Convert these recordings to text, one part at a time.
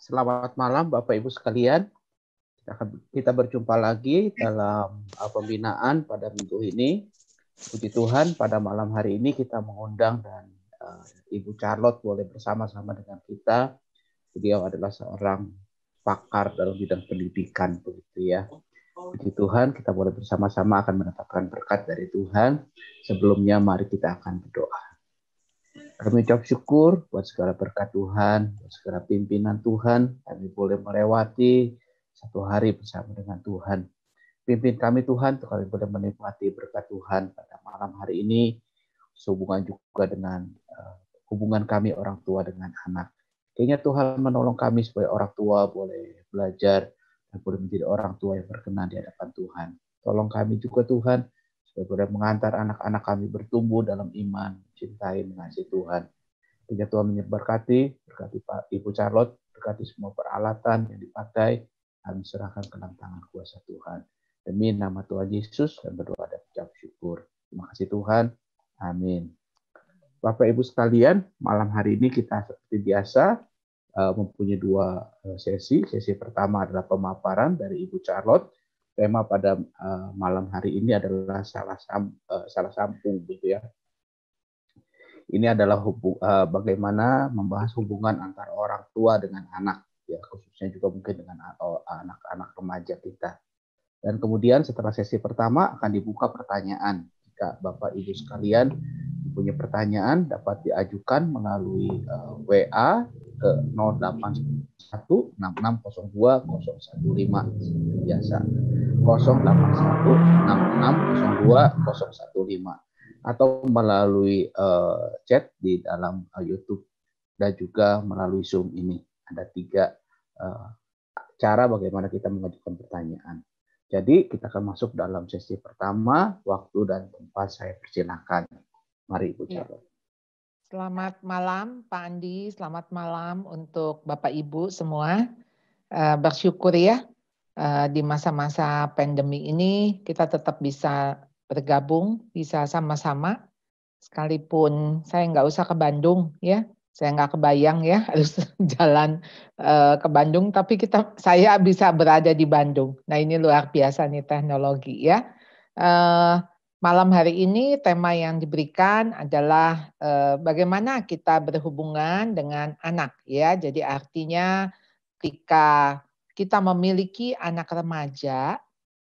Selamat malam Bapak Ibu sekalian. Kita berjumpa lagi dalam pembinaan pada minggu ini. Puji Tuhan, pada malam hari ini kita mengundang dan Ibu Charlotte boleh bersama-sama dengan kita. Beliau adalah seorang pakar dalam bidang pendidikan, begitu ya. Puji Tuhan, kita boleh bersama-sama akan mendapatkan berkat dari Tuhan. Sebelumnya, mari kita akan berdoa. Kami ucap syukur buat segala berkat Tuhan, buat segala pimpinan Tuhan. Kami boleh melewati satu hari bersama dengan Tuhan. Pimpin kami Tuhan, untuk kami boleh menikmati berkat Tuhan pada malam hari ini. Sehubungan juga dengan hubungan kami orang tua dengan anak. Kayaknya Tuhan menolong kami supaya orang tua boleh belajar dan boleh menjadi orang tua yang berkenan di hadapan Tuhan. Tolong kami juga Tuhan, supaya boleh mengantar anak-anak kami bertumbuh dalam iman, cintai, mengasihi Tuhan. Hingga Tuhan berkati Pak Ibu Charlotte, berkati semua peralatan yang dipakai, kami serahkan ke dalam tangan kuasa Tuhan. Demi nama Tuhan Yesus, dan berdoa dan ucap syukur. Terima kasih Tuhan. Amin. Bapak Ibu sekalian, malam hari ini kita seperti biasa mempunyai dua sesi. Sesi pertama adalah pemaparan dari Ibu Charlotte. Tema pada malam hari ini adalah salah sambung, gitu ya. Ini adalah bagaimana membahas hubungan antara orang tua dengan anak, ya, khususnya juga mungkin dengan anak-anak remaja kita. Dan kemudian setelah sesi pertama akan dibuka pertanyaan. Jika Bapak Ibu sekalian punya pertanyaan dapat diajukan melalui WA ke 08166020015 biasa 08166020015 atau melalui chat di dalam YouTube dan juga melalui Zoom ini. Ada 3 cara bagaimana kita mengajukan pertanyaan. Jadi kita akan masuk dalam sesi pertama, waktu dan tempat saya persilakan. Mari Ibu Charlotte. Selamat malam Pak Andi, selamat malam untuk Bapak Ibu semua. Bersyukur ya di masa-masa pandemi ini kita tetap bisa bergabung, bisa sama-sama. Sekalipun saya nggak usah ke Bandung ya, saya nggak kebayang ya harus jalan ke Bandung, tapi saya bisa berada di Bandung. Nah ini luar biasa nih teknologi ya. Malam hari ini tema yang diberikan adalah bagaimana kita berhubungan dengan anak ya. Jadi artinya ketika kita memiliki anak remaja,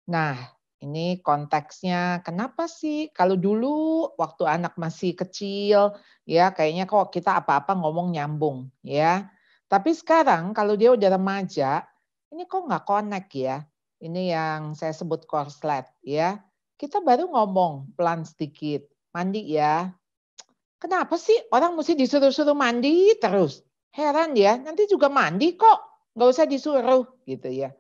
nah ini konteksnya kenapa sih kalau dulu waktu anak masih kecil ya kayaknya kok kita apa-apa ngomong nyambung ya. Tapi sekarang kalau dia udah remaja, ini kok nggak connect ya. Ini yang saya sebut korslet ya. Kita baru ngomong pelan sedikit, mandi ya. Kenapa sih orang mesti disuruh-suruh mandi terus? Heran ya, nanti juga mandi kok, nggak usah disuruh gitu ya.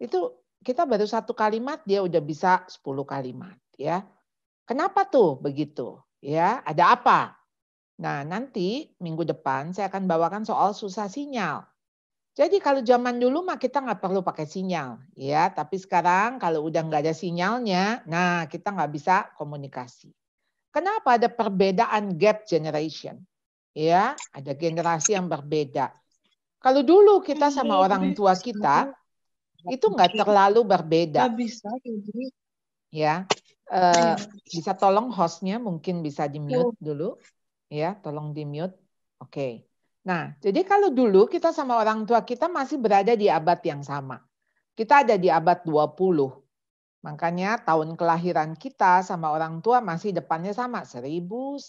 Itu kita baru 1 kalimat dia udah bisa 10 kalimat ya. Kenapa tuh begitu? Ya, ada apa? Nah, nanti minggu depan saya akan bawakan soal susah sinyal. Jadi kalau zaman dulu mah kita nggak perlu pakai sinyal, ya. Tapi sekarang kalau udah nggak ada sinyalnya, nah kita nggak bisa komunikasi. Kenapa ada perbedaan gap generation? Ya, ada generasi yang berbeda. Kalau dulu kita sama orang tua kita itu nggak terlalu berbeda. Ya, bisa tolong hostnya mungkin bisa di mute dulu, ya, tolong di mute. Oke. Nah, jadi kalau dulu kita sama orang tua kita masih berada di abad yang sama. Kita ada di abad 20. Makanya tahun kelahiran kita sama orang tua masih depannya sama, 1900.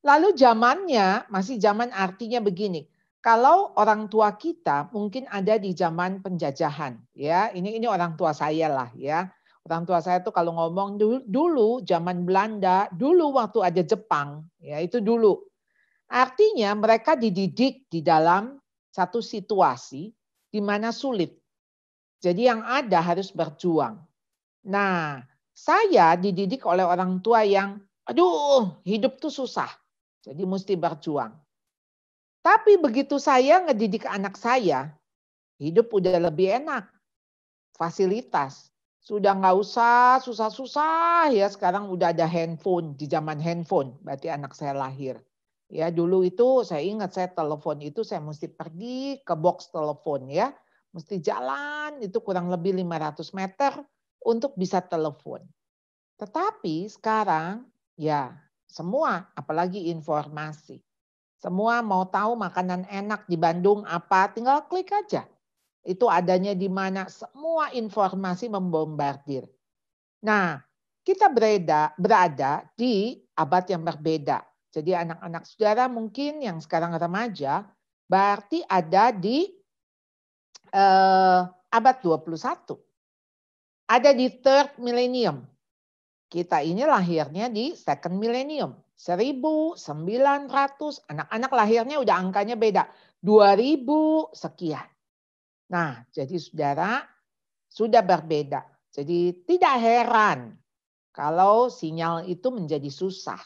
Lalu zamannya masih zaman artinya begini. Kalau orang tua kita mungkin ada di zaman penjajahan, ya. Ini orang tua saya lah, ya. Orang tua saya tuh kalau ngomong dulu zaman Belanda, dulu waktu ada Jepang, ya itu dulu. Artinya mereka dididik di dalam satu situasi di mana sulit. Jadi yang ada harus berjuang. Nah, saya dididik oleh orang tua yang, aduh, hidup tuh susah. Jadi mesti berjuang. Tapi begitu saya ngedidik anak saya, hidup udah lebih enak. Fasilitas. Sudah nggak usah susah-susah ya. Sekarang udah ada handphone, di zaman handphone. Berarti anak saya lahir. Ya, dulu itu saya ingat saya telepon itu saya mesti pergi ke box telepon ya. Mesti jalan itu kurang lebih 500 meter untuk bisa telepon. Tetapi sekarang ya semua apalagi informasi. Semua mau tahu makanan enak di Bandung apa, tinggal klik aja. Itu adanya di mana, semua informasi membombardir. Nah, kita berada di abad yang berbeda. Jadi anak-anak saudara mungkin yang sekarang remaja, berarti ada di abad 21. Ada di third millennium. Kita ini lahirnya di second millennium. 1900, anak-anak lahirnya udah angkanya beda. 2000 sekian. Nah, jadi saudara sudah berbeda. Jadi tidak heran kalau sinyal itu menjadi susah.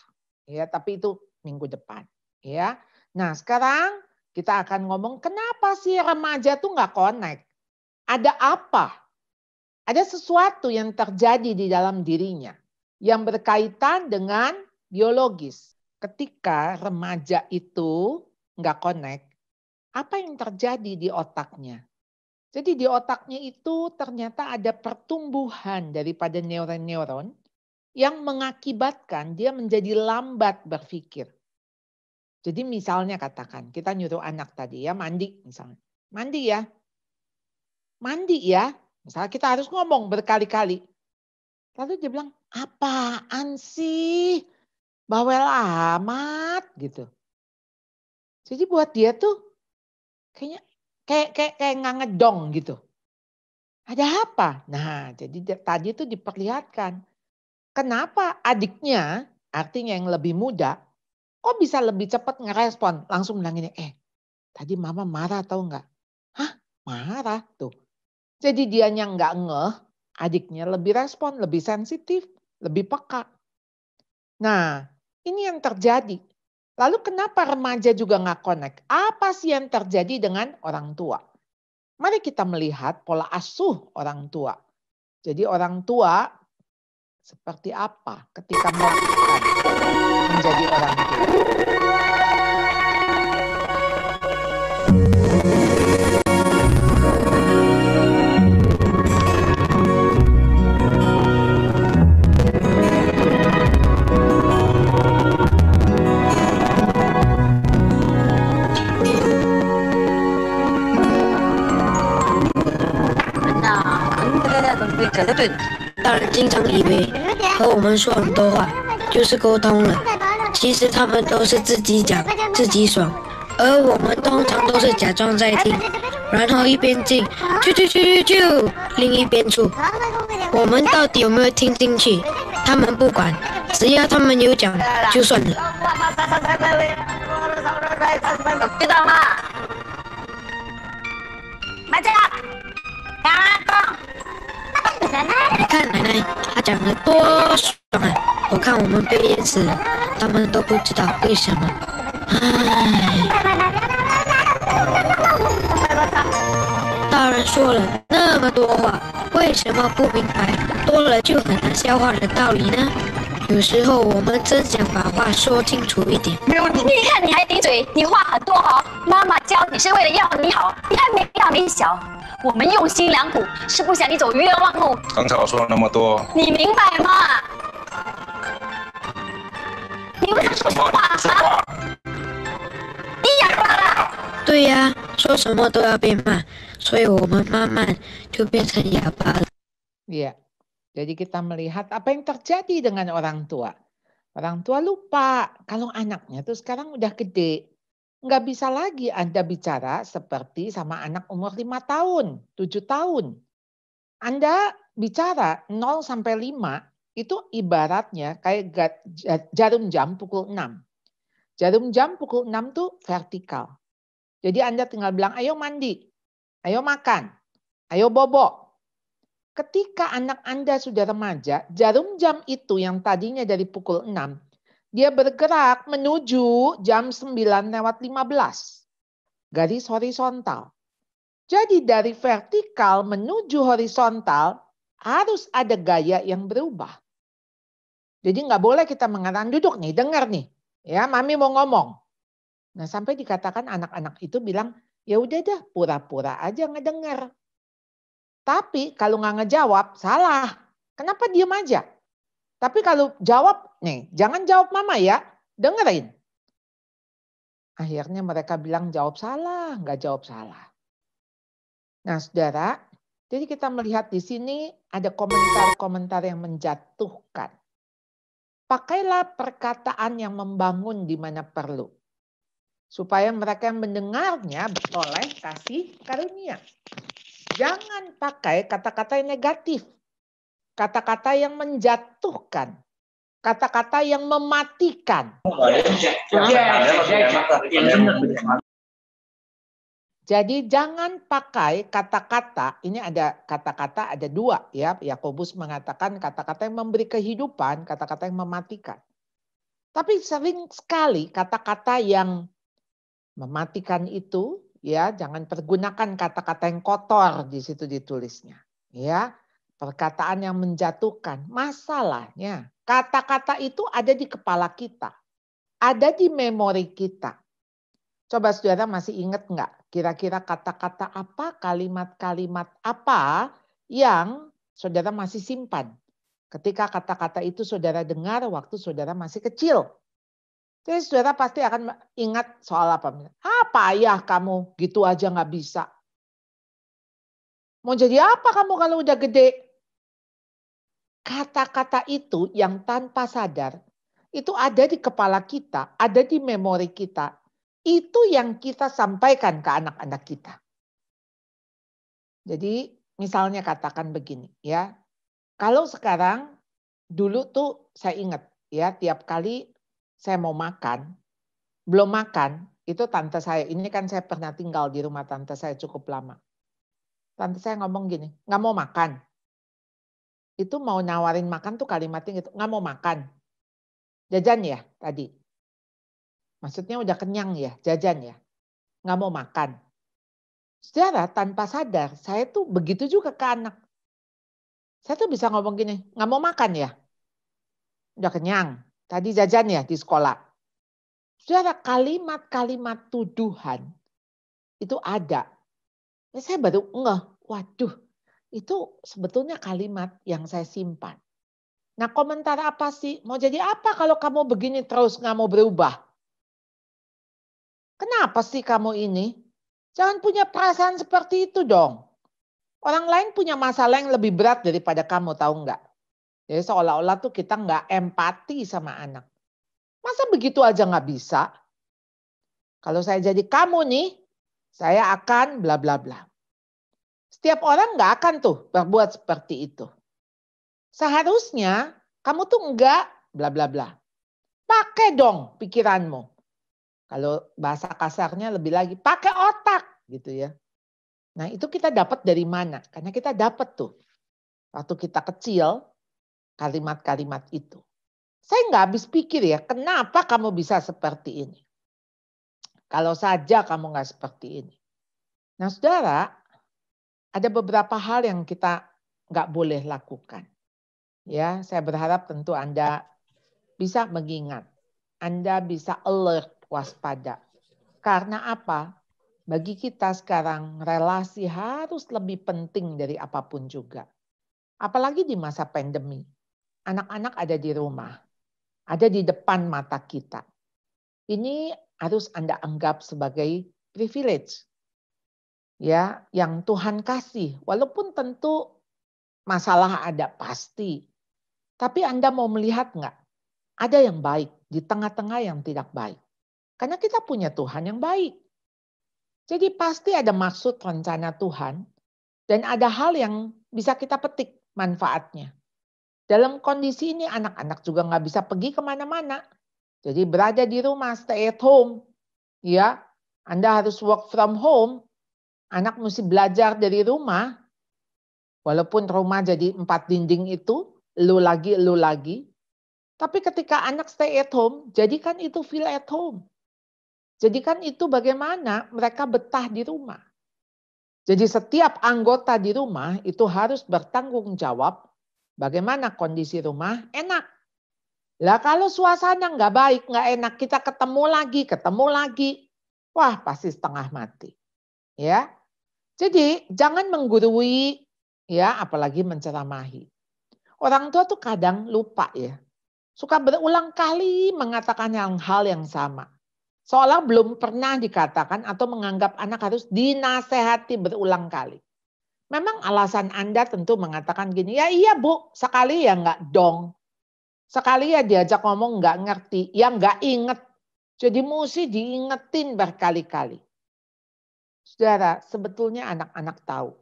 Ya, tapi itu minggu depan. Ya. Nah, sekarang kita akan ngomong kenapa sih remaja tuh nggak connect? Ada apa? Ada sesuatu yang terjadi di dalam dirinya yang berkaitan dengan biologis. Ketika remaja itu nggak connect, apa yang terjadi di otaknya? Jadi di otaknya itu ternyata ada pertumbuhan daripada neuron-neuron yang mengakibatkan dia menjadi lambat berpikir. Jadi misalnya katakan kita nyuruh anak tadi ya mandi misalnya. Mandi ya. Mandi ya. Misalnya kita harus ngomong berkali-kali. Lalu dia bilang, apaan sih? Bawel amat gitu. Jadi buat dia tuh kayaknya kayak nggak ngedong gitu. Ada apa? Nah, jadi tadi itu diperlihatkan. Kenapa adiknya, artinya yang lebih muda, kok bisa lebih cepat ngerespon? Langsung bilang ini, tadi mama marah atau enggak? Hah? Marah tuh. Jadi dianya enggak ngeh, adiknya lebih respon, lebih sensitif, lebih peka. Nah, ini yang terjadi. Lalu kenapa remaja juga nggak connect? Apa sih yang terjadi dengan orang tua? Mari kita melihat pola asuh orang tua. Jadi orang tua seperti apa ketika melakukan menjadi orang tua?大人经常以为和我们说很多话就是沟通了，其实他们都是自己讲自己爽，而我们通常都是假装在听，然后一边进就另一边出。我们到底有没有听进去？他们不管，只要他们有讲就算了。知道吗？马甲，你看奶奶，她讲得多爽啊！我看我们被淹死了，他们都不知道为什么。唉，大人说了那么多话，为什么不明白多了就很难消化的道理呢？有时候我们真想把话说清楚一点。没问题。你看你还顶嘴，你话很多哦。妈妈教你是为了要你好，你还没大没小。我们用心良苦，是不想你走冤枉路。刚才我说了那么多，你明白吗？你为什么说话啊？你哑巴了？对呀，说什么都要被骂，所以我们慢慢就变成哑巴了。Iya. Jadi kita melihat apa yang terjadi dengan orang tua. Orang tua lupa kalau anaknya tuh sekarang udah gede. Nggak bisa lagi Anda bicara seperti sama anak umur 5 tahun, 7 tahun. Anda bicara 0 sampai 5 itu ibaratnya kayak jarum jam pukul 6. Jarum jam pukul 6 tuh vertikal. Jadi Anda tinggal bilang, ayo mandi, ayo makan, ayo bobo. Ketika anak Anda sudah remaja, jarum jam itu yang tadinya dari pukul 6, dia bergerak menuju jam 9:15. Garis horizontal. Jadi dari vertikal menuju horizontal harus ada gaya yang berubah. Jadi nggak boleh kita mengatakan duduk nih, dengar nih. Ya, mami mau ngomong. Nah, sampai dikatakan anak-anak itu bilang, ya udah dah pura-pura aja ngedenger. Tapi kalau nggak ngejawab, salah. Kenapa diem aja? Tapi kalau jawab, nih jangan jawab mama ya, dengerin. Akhirnya mereka bilang jawab salah, nggak jawab salah. Nah saudara, jadi kita melihat di sini ada komentar-komentar yang menjatuhkan. Pakailah perkataan yang membangun di mana perlu. Supaya mereka yang mendengarnya beroleh kasih karunia. Jangan pakai kata-kata yang negatif. Kata-kata yang menjatuhkan. Kata-kata yang mematikan. Jadi jangan pakai kata-kata, ini ada kata-kata ada dua ya. Yakobus mengatakan kata-kata yang memberi kehidupan, kata-kata yang mematikan. Tapi sering sekali kata-kata yang mematikan itu ya, jangan pergunakan kata-kata yang kotor di situ ditulisnya. Ya, perkataan yang menjatuhkan. Masalahnya, kata-kata itu ada di kepala kita. Ada di memori kita. Coba saudara masih ingat enggak? Kira-kira kata-kata apa, kalimat-kalimat apa yang saudara masih simpan? Ketika kata-kata itu saudara dengar waktu saudara masih kecil. Jadi saudara pasti akan ingat soal apa? Apa ayah kamu gitu aja nggak bisa? Mau jadi apa kamu kalau udah gede? Kata-kata itu yang tanpa sadar, itu ada di kepala kita, ada di memori kita. Itu yang kita sampaikan ke anak-anak kita. Jadi misalnya katakan begini ya. Kalau sekarang, dulu tuh saya ingat ya tiap kali saya mau makan, belum makan, itu tante saya, ini kan saya pernah tinggal di rumah tante saya cukup lama. Tante saya ngomong gini, nggak mau makan. Itu mau nawarin makan tuh kalimatnya gitu, nggak mau makan. Jajan ya tadi. Maksudnya udah kenyang ya, jajan ya. Nggak mau makan. Saudara tanpa sadar, saya tuh begitu juga ke anak. Saya tuh bisa ngomong gini, nggak mau makan ya. Udah kenyang, tadi jajan ya di sekolah. Saudara, kalimat-kalimat tuduhan itu ada. Saya baru ngeh, waduh, itu sebetulnya kalimat yang saya simpan. Nah, komentar apa sih? Mau jadi apa kalau kamu begini terus nggak mau berubah? Kenapa sih kamu ini? Jangan punya perasaan seperti itu dong. Orang lain punya masalah yang lebih berat daripada kamu, tahu nggak? Jadi seolah-olah tuh kita nggak empati sama anak. Masa begitu aja nggak bisa? Kalau saya jadi kamu nih, saya akan bla bla bla. Setiap orang nggak akan tuh berbuat seperti itu. Seharusnya kamu tuh enggak bla bla bla. Pakai dong pikiranmu. Kalau bahasa kasarnya lebih lagi, pakai otak gitu ya. Nah itu kita dapat dari mana? Karena kita dapat tuh. Waktu kita kecil, kalimat-kalimat itu. Saya nggak habis pikir ya, kenapa kamu bisa seperti ini? Kalau saja kamu nggak seperti ini. Nah saudara, ada beberapa hal yang kita nggak boleh lakukan. Ya, saya berharap tentu Anda bisa mengingat. Anda bisa alert, waspada. Karena apa? Bagi kita sekarang relasi harus lebih penting dari apapun juga. Apalagi di masa pandemi. Anak-anak ada di rumah. Ada di depan mata kita. Ini harus Anda anggap sebagai privilege. Ya, yang Tuhan kasih. Walaupun tentu masalah ada pasti. Tapi Anda mau melihat nggak? Ada yang baik di tengah-tengah yang tidak baik. Karena kita punya Tuhan yang baik. Jadi pasti ada maksud rencana Tuhan. Dan ada hal yang bisa kita petik manfaatnya. Dalam kondisi ini anak-anak juga nggak bisa pergi kemana-mana. Jadi berada di rumah, stay at home. Ya, Anda harus work from home. Anak mesti belajar dari rumah. Walaupun rumah jadi 4 dinding itu, lu lagi. Tapi ketika anak stay at home, jadikan itu feel at home. Jadikan itu bagaimana mereka betah di rumah. Jadi setiap anggota di rumah itu harus bertanggung jawab bagaimana kondisi rumah enak. Lah kalau suasana nggak baik, nggak enak, kita ketemu lagi. Wah, pasti setengah mati. Ya. Jadi jangan menggurui, ya, apalagi menceramahi. Orang tua tuh kadang lupa ya. Suka berulang kali mengatakan hal yang sama. Seolah belum pernah dikatakan atau menganggap anak harus dinasehati berulang kali. Memang alasan Anda tentu mengatakan gini, ya iya Bu, sekali ya enggak dong. Sekali ya diajak ngomong enggak ngerti, ya enggak inget. Jadi mesti diingetin berkali-kali. Saudara, sebetulnya anak-anak tahu.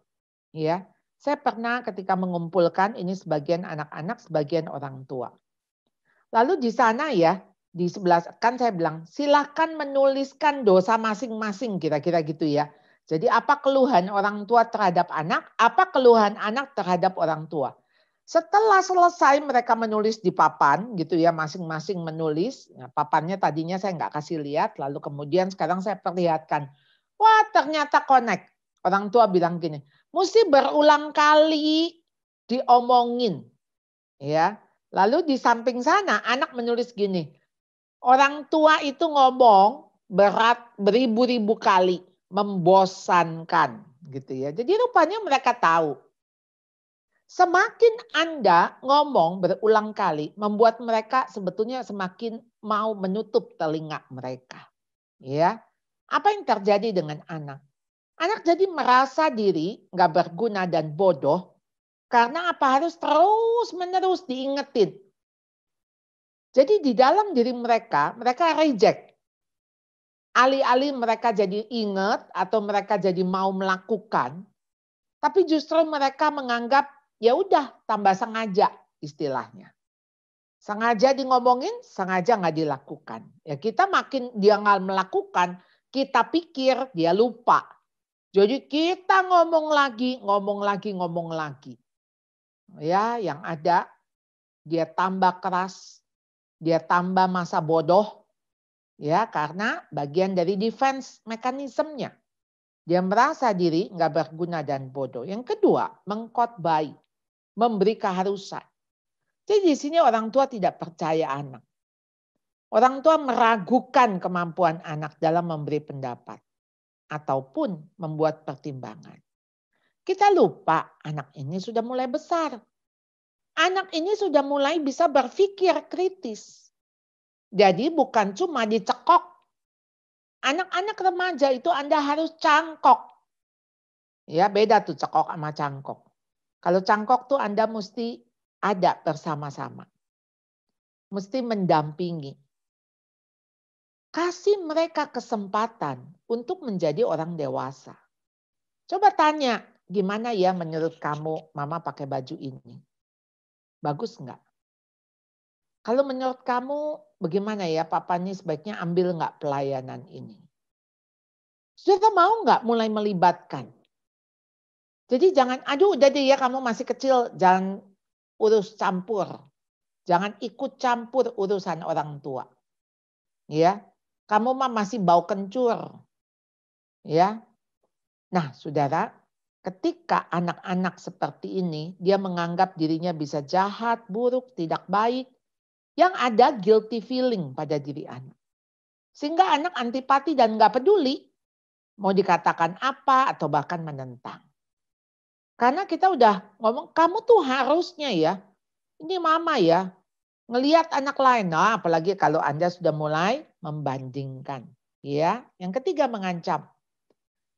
Ya, saya pernah ketika mengumpulkan ini sebagian anak-anak, sebagian orang tua. Lalu di sana ya, di sebelah kan saya bilang, silahkan menuliskan dosa masing-masing kira-kira gitu ya. Jadi apa keluhan orang tua terhadap anak, apa keluhan anak terhadap orang tua. Setelah selesai mereka menulis di papan gitu ya, masing-masing menulis. Nah, papannya tadinya saya nggak kasih lihat, lalu kemudian sekarang saya perlihatkan. Wah ternyata connect. Orang tua bilang gini, mesti berulang kali diomongin. Ya. Lalu di samping sana anak menulis gini, orang tua itu ngomong berat beribu-ribu kali, membosankan gitu ya. Jadi rupanya mereka tahu. Semakin Anda ngomong berulang kali, membuat mereka sebetulnya semakin mau menutup telinga mereka. Ya, apa yang terjadi dengan anak? Anak jadi merasa diri nggak berguna dan bodoh karena apa harus terus-menerus diingetin. Jadi di dalam diri mereka reject. Alih-alih mereka jadi ingat atau mereka jadi mau melakukan, tapi justru mereka menganggap ya udah tambah sengaja istilahnya. Sengaja di ngomongin, sengaja nggak dilakukan. Ya kita makin dia nggak melakukan, kita pikir dia lupa. Jadi kita ngomong lagi. Ya, yang ada dia tambah keras, dia tambah masa bodoh. Ya, karena bagian dari defense mekanismenya. Dia merasa diri nggak berguna dan bodoh. Yang kedua, mengkhotbai, memberi keharusan. Jadi di sini orang tua tidak percaya anak. Orang tua meragukan kemampuan anak dalam memberi pendapat ataupun membuat pertimbangan. Kita lupa anak ini sudah mulai besar. Anak ini sudah mulai bisa berpikir kritis. Jadi bukan cuma dicekok. Anak-anak remaja itu Anda harus cangkok. Ya beda tuh cekok sama cangkok. Kalau cangkok tuh Anda mesti ada bersama-sama. Mesti mendampingi. Kasih mereka kesempatan untuk menjadi orang dewasa. Coba tanya, gimana ya menurut kamu mama pakai baju ini? Bagus enggak? Kalau menurut kamu bagaimana ya papa ini sebaiknya ambil enggak pelayanan ini? Sudah mau enggak mulai melibatkan? Jadi jangan, aduh udah deh ya kamu masih kecil, jangan urus campur. Jangan ikut campur urusan orang tua. Ya, kamu mah masih bau kencur. Ya. Nah, saudara, ketika anak-anak seperti ini, dia menganggap dirinya bisa jahat, buruk, tidak baik, yang ada guilty feeling pada diri anak. Sehingga anak antipati dan nggak peduli, mau dikatakan apa atau bahkan menentang. Karena kita udah ngomong, kamu tuh harusnya ya, ini mama ya, ngelihat anak lain. Nah, apalagi kalau Anda sudah mulai membandingkan. Ya. Yang ketiga mengancam.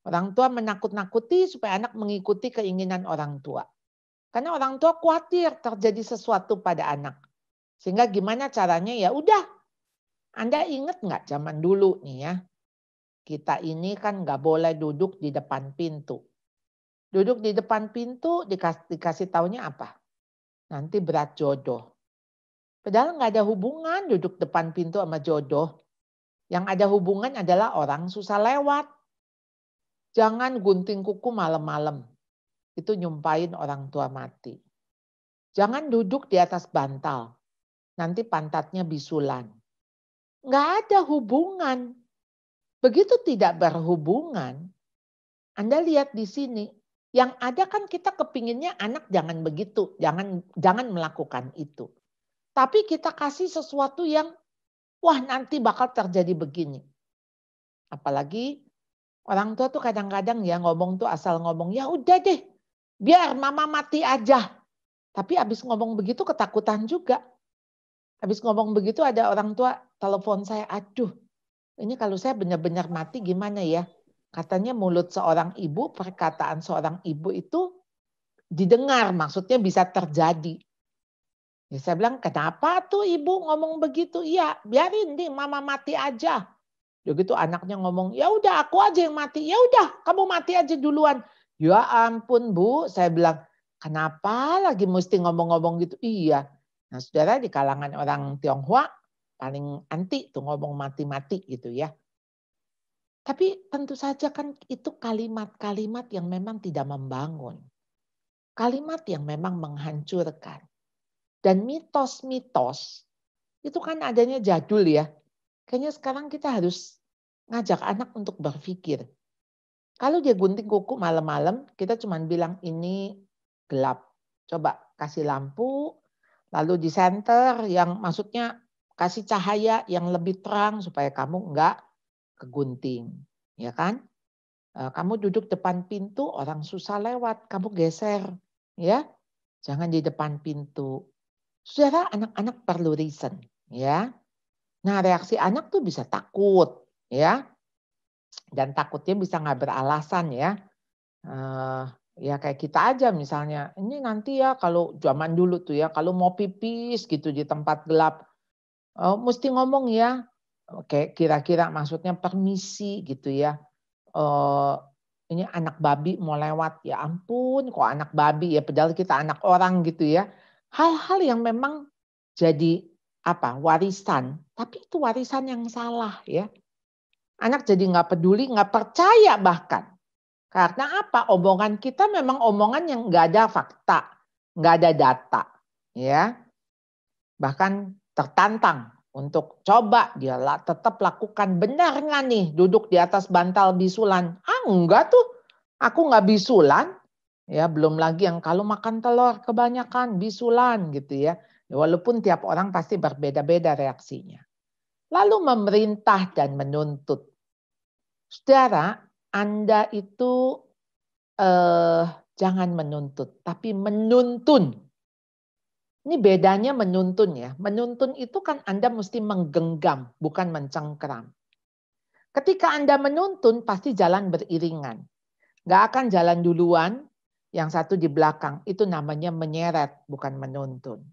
Orang tua menakut-nakuti supaya anak mengikuti keinginan orang tua. Karena orang tua khawatir terjadi sesuatu pada anak. Sehingga gimana caranya ya udah. Anda ingat nggak zaman dulu nih ya. Kita ini kan nggak boleh duduk di depan pintu. Duduk di depan pintu dikasih taunya apa? Nanti berat jodoh. Padahal nggak ada hubungan duduk depan pintu sama jodoh. Yang ada hubungan adalah orang susah lewat. Jangan gunting kuku malam-malam. Itu nyumpahin orang tua mati. Jangan duduk di atas bantal. Nanti pantatnya bisulan. Nggak ada hubungan. Begitu tidak berhubungan, Anda lihat di sini. Yang ada kan kita kepinginnya anak jangan begitu. Jangan melakukan itu. Tapi kita kasih sesuatu yang, wah nanti bakal terjadi begini. Apalagi orang tua tuh kadang-kadang ya ngomong tuh asal ngomong, ya udah deh, biar mama mati aja. Tapi habis ngomong begitu ketakutan juga. Habis ngomong begitu ada orang tua telepon saya, aduh ini kalau saya benar-benar mati gimana ya? Katanya mulut seorang ibu, perkataan seorang ibu itu didengar, maksudnya bisa terjadi. Ya, saya bilang, kenapa tuh ibu ngomong begitu? Iya, biarin nih mama mati aja. Begitu anaknya ngomong, ya udah aku aja yang mati. Ya udah, kamu mati aja duluan. Ya ampun Bu, saya bilang, kenapa lagi mesti ngomong-ngomong gitu? Iya. Nah, saudara di kalangan orang Tionghoa paling anti tuh ngomong mati-mati gitu ya. Tapi tentu saja kan itu kalimat-kalimat yang memang tidak membangun. Kalimat yang memang menghancurkan. Dan mitos-mitos itu kan adanya jadul ya. Kayaknya sekarang kita harus ngajak anak untuk berpikir. Kalau dia gunting kuku malam-malam, kita cuma bilang ini gelap. Coba kasih lampu, lalu di center yang maksudnya kasih cahaya yang lebih terang supaya kamu enggak kegunting. Ya kan? Kamu duduk depan pintu, orang susah lewat, kamu geser. Ya, jangan di depan pintu. Saudara, anak-anak perlu reason. Ya. Nah, reaksi anak tuh bisa takut. Ya. Dan takutnya bisa nggak beralasan ya. Ya kayak kita aja misalnya, ini nanti ya kalau zaman dulu tuh ya, kalau mau pipis gitu di tempat gelap, mesti ngomong ya, kayak kira-kira maksudnya permisi gitu ya. Ini anak babi mau lewat, ya ampun kok anak babi ya, padahal kita anak orang gitu ya. Hal-hal yang memang jadi warisan, tapi itu warisan yang salah ya. Anak jadi nggak peduli, nggak percaya bahkan. Karena apa? Omongan kita memang omongan yang nggak ada fakta, nggak ada data, ya. Bahkan tertantang untuk coba dia tetap lakukan, benar nggak nih duduk di atas bantal bisulan? Enggak tuh, aku nggak bisulan. Ya belum lagi yang kalau makan telur kebanyakan bisulan gitu ya. Walaupun tiap orang pasti berbeda-beda reaksinya. Lalu memerintah dan menuntut. Saudara, Anda itu jangan menuntut, tapi menuntun. Ini bedanya menuntun ya. Menuntun itu kan Anda mesti menggenggam, bukan mencengkeram. Ketika Anda menuntun, pasti jalan beriringan. Nggak akan jalan duluan, yang satu di belakang. Itu namanya menyeret, bukan menuntun.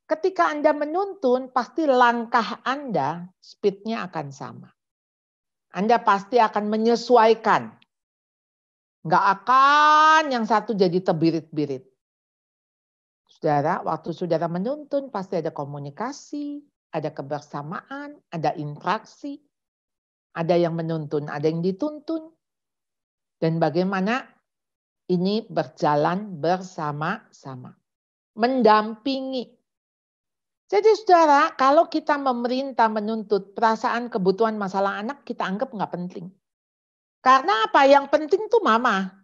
Ketika Anda menuntun, pasti langkah Anda, speednya akan sama. Anda pasti akan menyesuaikan. Nggak akan yang satu jadi terbirit-birit. Saudara, waktu saudara menuntun pasti ada komunikasi, ada kebersamaan, ada interaksi. Ada yang menuntun, ada yang dituntun. Dan bagaimana ini berjalan bersama-sama. Mendampingi. Jadi saudara, kalau kita memerintah menuntut perasaan kebutuhan masalah anak, kita anggap nggak penting. Karena apa? Yang penting tuh mama.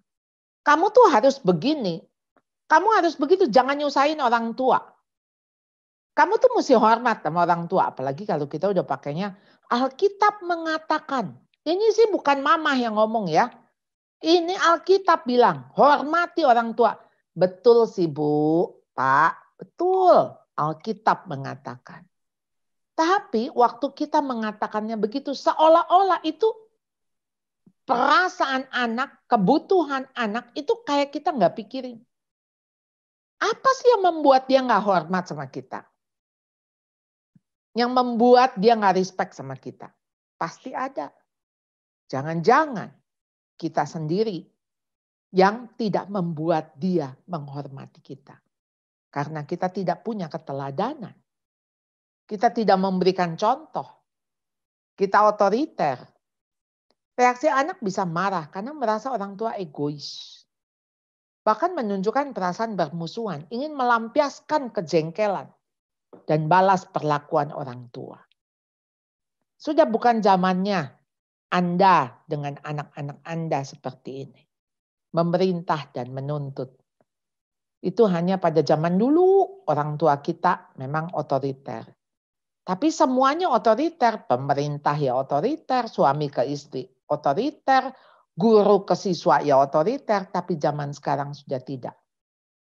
Kamu tuh harus begini. Kamu harus begitu, jangan nyusahin orang tua. Kamu tuh mesti hormat sama orang tua. Apalagi kalau kita udah pakainya, Alkitab mengatakan. Ini sih bukan mama yang ngomong ya. Ini Alkitab bilang, hormati orang tua. Betul sih Bu, Pak. Betul. Alkitab mengatakan. Tapi waktu kita mengatakannya begitu, seolah-olah itu perasaan anak, kebutuhan anak, itu kayak kita nggak pikirin. Apa sih yang membuat dia nggak hormat sama kita? Yang membuat dia nggak respect sama kita? Pasti ada. Jangan-jangan kita sendiri yang tidak membuat dia menghormati kita. Karena kita tidak punya keteladanan. Kita tidak memberikan contoh. Kita otoriter. Reaksi anak bisa marah karena merasa orang tua egois. Bahkan menunjukkan perasaan bermusuhan, ingin melampiaskan kejengkelan dan balas perlakuan orang tua. Sudah bukan zamannya Anda dengan anak-anak Anda seperti ini. Memerintah dan menuntut. Itu hanya pada zaman dulu orang tua kita memang otoriter. Tapi semuanya otoriter, pemerintah ya otoriter, suami ke istri otoriter, guru ke siswa ya otoriter, tapi zaman sekarang sudah tidak.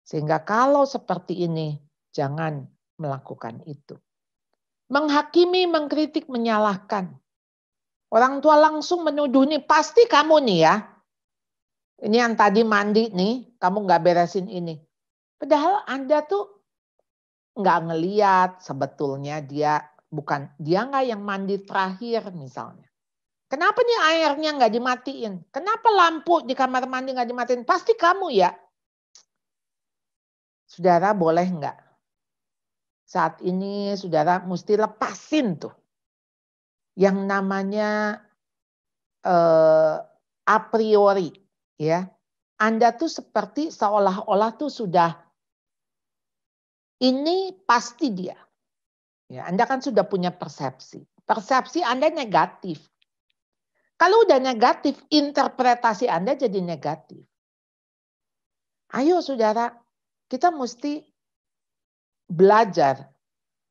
Sehingga kalau seperti ini, jangan melakukan itu. Menghakimi, mengkritik, menyalahkan. Orang tua langsung menuduh nih, pasti kamu nih ya. Ini yang tadi mandi nih, kamu nggak beresin ini. Padahal Anda tuh nggak ngeliat sebetulnya dia nggak yang mandi terakhir misalnya. Kenapa nih airnya nggak dimatiin? Kenapa lampu di kamar mandi nggak dimatiin? Pasti kamu ya. Saudara boleh nggak? Saat ini saudara mesti lepasin tuh. Yang namanya a priori. Ya, Anda tuh seperti seolah-olah tuh sudah ini pasti dia. Ya, Anda kan sudah punya persepsi. Persepsi Anda negatif. Kalau udah negatif, interpretasi Anda jadi negatif. Ayo saudara, kita mesti belajar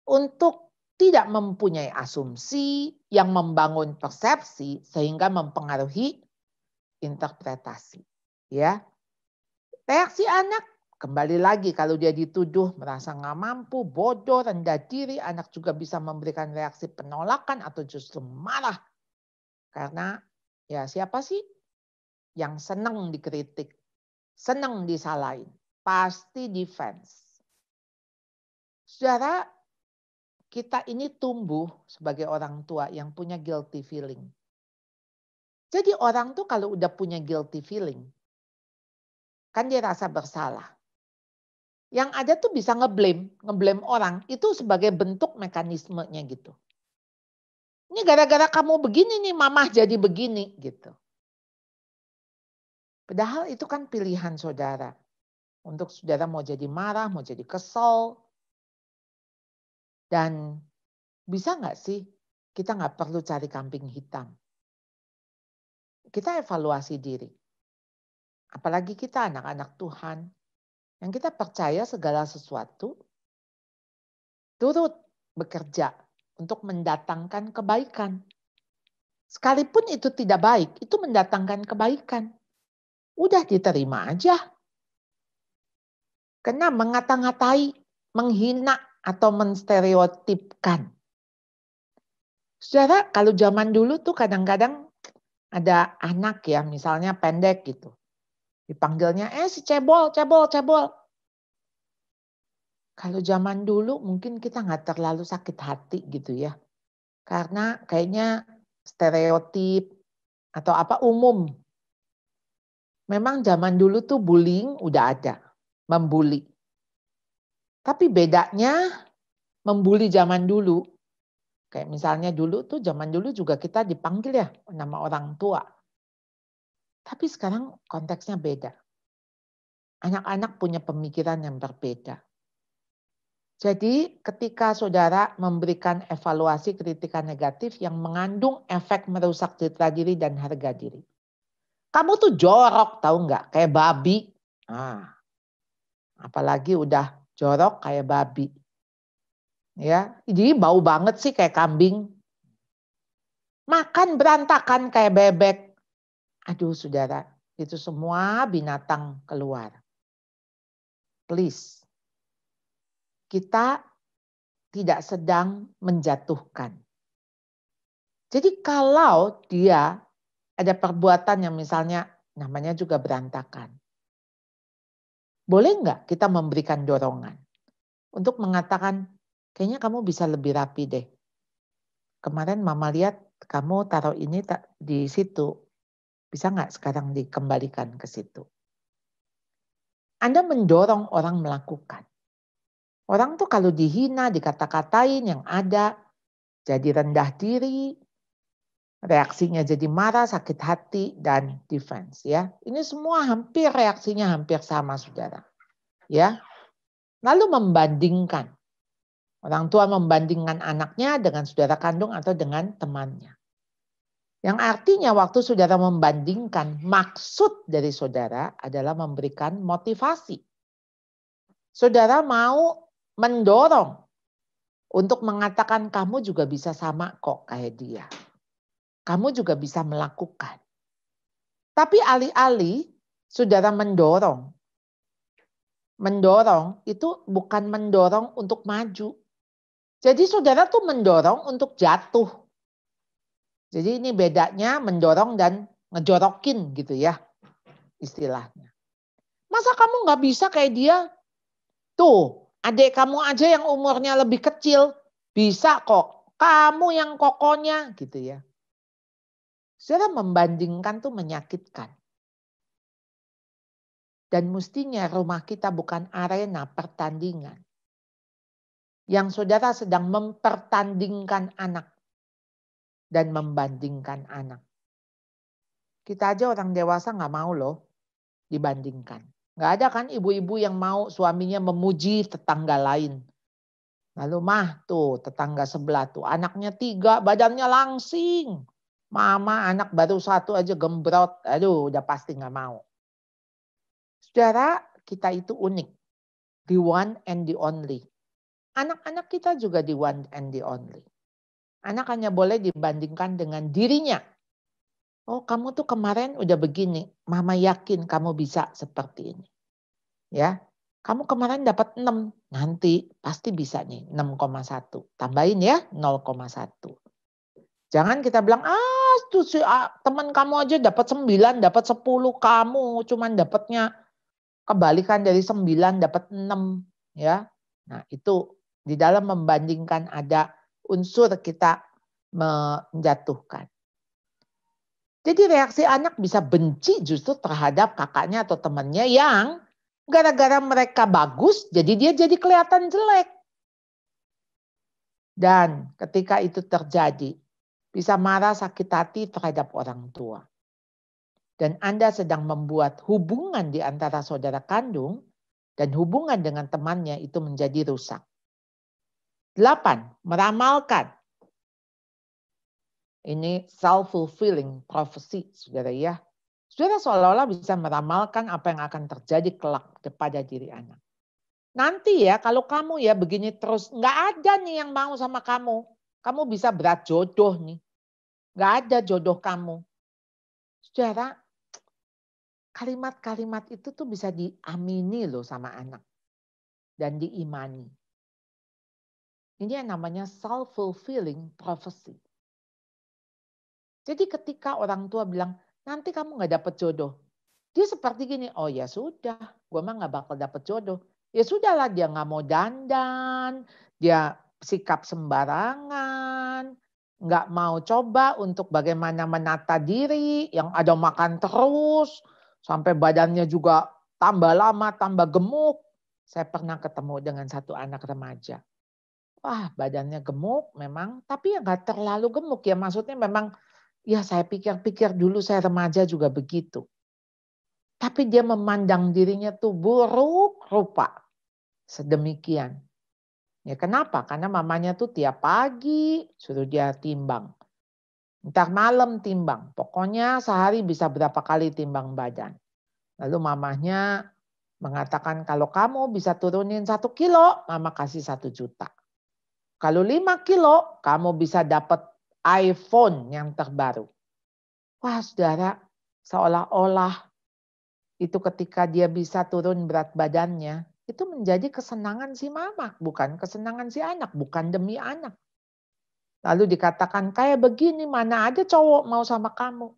untuk tidak mempunyai asumsi yang membangun persepsi sehingga mempengaruhi interpretasi. Ya, reaksi anak kembali lagi kalau dia dituduh merasa nggak mampu, bodoh, rendah diri, anak juga bisa memberikan reaksi penolakan atau justru marah. Karena ya siapa sih yang senang dikritik, senang disalahin, pasti defense. Saudara, kita ini tumbuh sebagai orang tua yang punya guilty feeling. Jadi orang tuh kalau udah punya guilty feeling, kan dia rasa bersalah. Yang ada tuh bisa ngeblame orang itu sebagai bentuk mekanismenya gitu. Ini gara-gara kamu begini nih, mamah jadi begini gitu. Padahal itu kan pilihan saudara. Untuk saudara mau jadi marah, mau jadi kesel. Dan bisa nggak sih kita nggak perlu cari kambing hitam. Kita evaluasi diri. Apalagi kita anak-anak Tuhan. Yang kita percaya segala sesuatu turut bekerja untuk mendatangkan kebaikan. Sekalipun itu tidak baik, itu mendatangkan kebaikan. Udah diterima aja. Karena mengata-ngatai, menghina, atau menstereotipkan. Saudara, kalau zaman dulu tuh kadang-kadang ada anak ya, misalnya pendek gitu. Dipanggilnya, si cebol, cebol, cebol. Kalau zaman dulu mungkin kita nggak terlalu sakit hati gitu ya. Karena kayaknya stereotip atau apa umum. Memang zaman dulu tuh bullying udah ada, membuli. Tapi bedanya membuli zaman dulu. Kayak misalnya dulu tuh zaman dulu juga kita dipanggil ya nama orang tua. Tapi sekarang konteksnya beda. Anak-anak punya pemikiran yang berbeda. Jadi ketika saudara memberikan evaluasi kritikan negatif yang mengandung efek merusak citra diri dan harga diri. Kamu tuh jorok tahu nggak? Kayak babi. Nah, apalagi udah jorok kayak babi. Ya, jadi bau banget sih kayak kambing. Makan berantakan kayak bebek. Aduh saudara, itu semua binatang keluar. Please. Kita tidak sedang menjatuhkan. Jadi kalau dia ada perbuatan yang misalnya namanya juga berantakan. Boleh nggak kita memberikan dorongan untuk mengatakan kayaknya kamu bisa lebih rapi deh. Kemarin mama lihat kamu taruh ini di situ. Bisa nggak sekarang dikembalikan ke situ? Anda mendorong orang melakukan. Orang tuh kalau dihina, dikata-katain yang ada, jadi rendah diri, reaksinya jadi marah, sakit hati, dan defense. Ya, ini semua hampir reaksinya hampir sama, saudara. Ya, lalu membandingkan. Orang tua membandingkan anaknya dengan saudara kandung atau dengan temannya. Yang artinya waktu saudara membandingkan, maksud dari saudara adalah memberikan motivasi. Saudara mau mendorong untuk mengatakan kamu juga bisa sama kok kayak dia. Kamu juga bisa melakukan. Tapi alih-alih saudara mendorong. Mendorong itu bukan mendorong untuk maju. Jadi saudara tuh mendorong untuk jatuh. Jadi ini bedanya mendorong dan ngejorokin gitu ya istilahnya. Masa kamu nggak bisa kayak dia? Tuh, adik kamu aja yang umurnya lebih kecil bisa kok. Kamu yang kokonya gitu ya. Saudara membandingkan tuh menyakitkan. Dan mestinya rumah kita bukan arena pertandingan. Yang saudara sedang mempertandingkan anak. Dan membandingkan anak. Kita aja orang dewasa nggak mau loh dibandingkan. Nggak ada kan ibu-ibu yang mau suaminya memuji tetangga lain. Lalu mah tuh tetangga sebelah tuh anaknya 3 badannya langsing. Mama anak baru 1 aja gembrot. Aduh udah pasti nggak mau. Saudara kita itu unik. The one and the only. Anak-anak kita juga the one and the only. Anak hanya boleh dibandingkan dengan dirinya. Oh kamu tuh kemarin udah begini, mama yakin kamu bisa seperti ini. Ya, kamu kemarin dapat 6, nanti pasti bisa nih 6,1. Tambahin ya 0,1. Jangan kita bilang, tuh si teman kamu aja dapat 9, dapat 10, kamu cuman dapatnya kebalikan dari 9 dapat 6. Ya, nah itu di dalam membandingkan ada unsur kita menjatuhkan. Jadi reaksi anak bisa benci justru terhadap kakaknya atau temannya yang gara-gara mereka bagus jadi dia jadi kelihatan jelek. Dan ketika itu terjadi bisa marah sakit hati terhadap orang tua. Dan Anda sedang membuat hubungan di antara saudara kandung dan hubungan dengan temannya itu menjadi rusak. 8. Meramalkan. Ini self-fulfilling prophecy, saudara ya. Saudara seolah-olah bisa meramalkan apa yang akan terjadi kelak kepada diri anak. Nanti ya kalau kamu ya begini terus, nggak ada nih yang mau sama kamu. Kamu bisa berat jodoh nih. Nggak ada jodoh kamu. Saudara, kalimat-kalimat itu tuh bisa diamini loh sama anak. Dan diimani. Ini yang namanya self-fulfilling prophecy. Jadi ketika orang tua bilang, nanti kamu gak dapet jodoh. Dia seperti gini, oh ya sudah, gue mah gak bakal dapet jodoh. Ya sudahlah, dia gak mau dandan, dia sikap sembarangan, gak mau coba untuk bagaimana menata diri, yang ada makan terus, sampai badannya juga tambah lama, tambah gemuk. Saya pernah ketemu dengan satu anak remaja. Wah badannya gemuk memang, tapi ya gak terlalu gemuk ya, maksudnya memang ya saya pikir-pikir dulu saya remaja juga begitu. Tapi dia memandang dirinya tuh buruk rupa. Sedemikian. Ya kenapa? Karena mamanya tuh tiap pagi suruh dia timbang. Ntar malam timbang. Pokoknya sehari bisa berapa kali timbang badan. Lalu mamanya mengatakan kalau kamu bisa turunin 1 kilo, mama kasih 1 juta. Kalau 5 kilo, kamu bisa dapat iPhone yang terbaru. Wah saudara, seolah-olah itu ketika dia bisa turun berat badannya, itu menjadi kesenangan si mama, bukan kesenangan si anak, bukan demi anak. Lalu dikatakan kayak begini mana ada cowok mau sama kamu.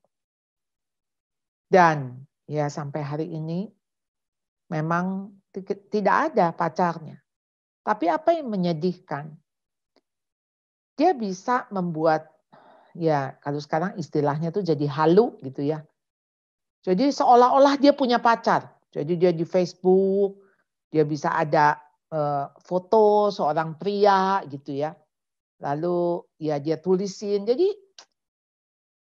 Dan ya sampai hari ini memang tidak ada pacarnya. Tapi apa yang menyedihkan? Dia bisa membuat ya kalau sekarang istilahnya tuh jadi halu gitu ya. Jadi seolah-olah dia punya pacar. Jadi dia di Facebook, dia bisa ada foto seorang pria gitu ya. Lalu ya dia tulisin. Jadi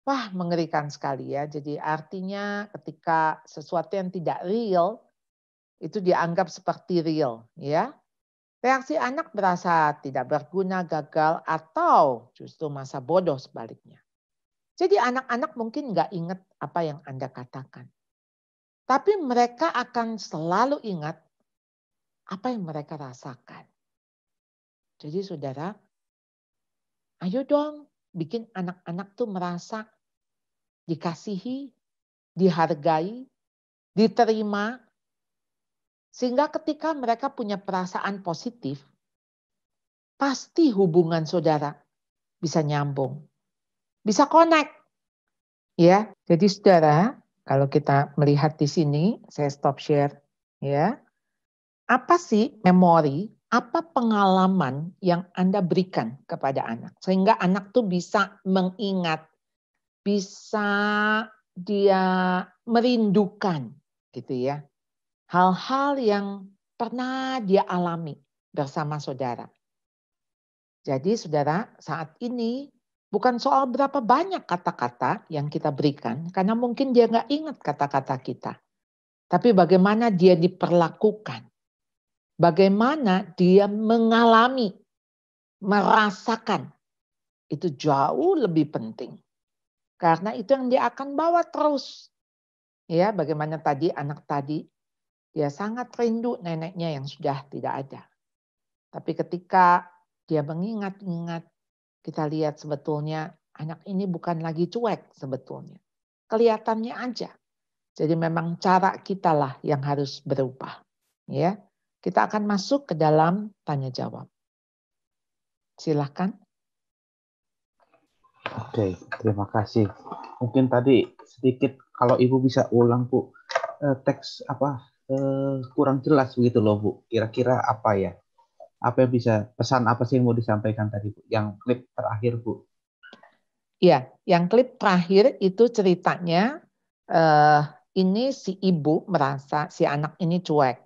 wah mengerikan sekali ya. Jadi artinya ketika sesuatu yang tidak real itu dianggap seperti real ya. Reaksi anak berasa tidak berguna, gagal, atau justru masa bodoh sebaliknya. Jadi anak-anak mungkin nggak ingat apa yang Anda katakan. Tapi mereka akan selalu ingat apa yang mereka rasakan. Jadi saudara, ayo dong bikin anak-anak tuh merasa dikasihi, dihargai, diterima. Sehingga ketika mereka punya perasaan positif, pasti hubungan saudara bisa nyambung, bisa connect. Ya, jadi saudara, kalau kita melihat di sini, saya stop share. Ya, apa sih memori, apa pengalaman yang Anda berikan kepada anak sehingga anak tuh bisa mengingat, bisa dia merindukan, gitu ya, hal-hal yang pernah dia alami bersama saudara. Jadi saudara, saat ini bukan soal berapa banyak kata-kata yang kita berikan, karena mungkin dia nggak ingat kata-kata kita. Tapi bagaimana dia diperlakukan, bagaimana dia mengalami, merasakan, itu jauh lebih penting. Karena itu yang dia akan bawa terus. Ya, bagaimana tadi anak tadi, dia sangat rindu neneknya yang sudah tidak ada. Tapi ketika dia mengingat-ingat, kita lihat sebetulnya anak ini bukan lagi cuek sebetulnya. Kelihatannya aja. Jadi memang cara kita lah yang harus berubah. Ya, kita akan masuk ke dalam tanya jawab. Silakan. Oke, terima kasih. Mungkin tadi sedikit kalau Ibu bisa ulang Bu, teks kurang jelas begitu loh Bu. Kira-kira apa ya? Apa yang bisa, pesan apa sih yang mau disampaikan tadi Bu? Yang klip terakhir Bu. Ya, yang klip terakhir itu ceritanya ini si ibu merasa si anak ini cuek.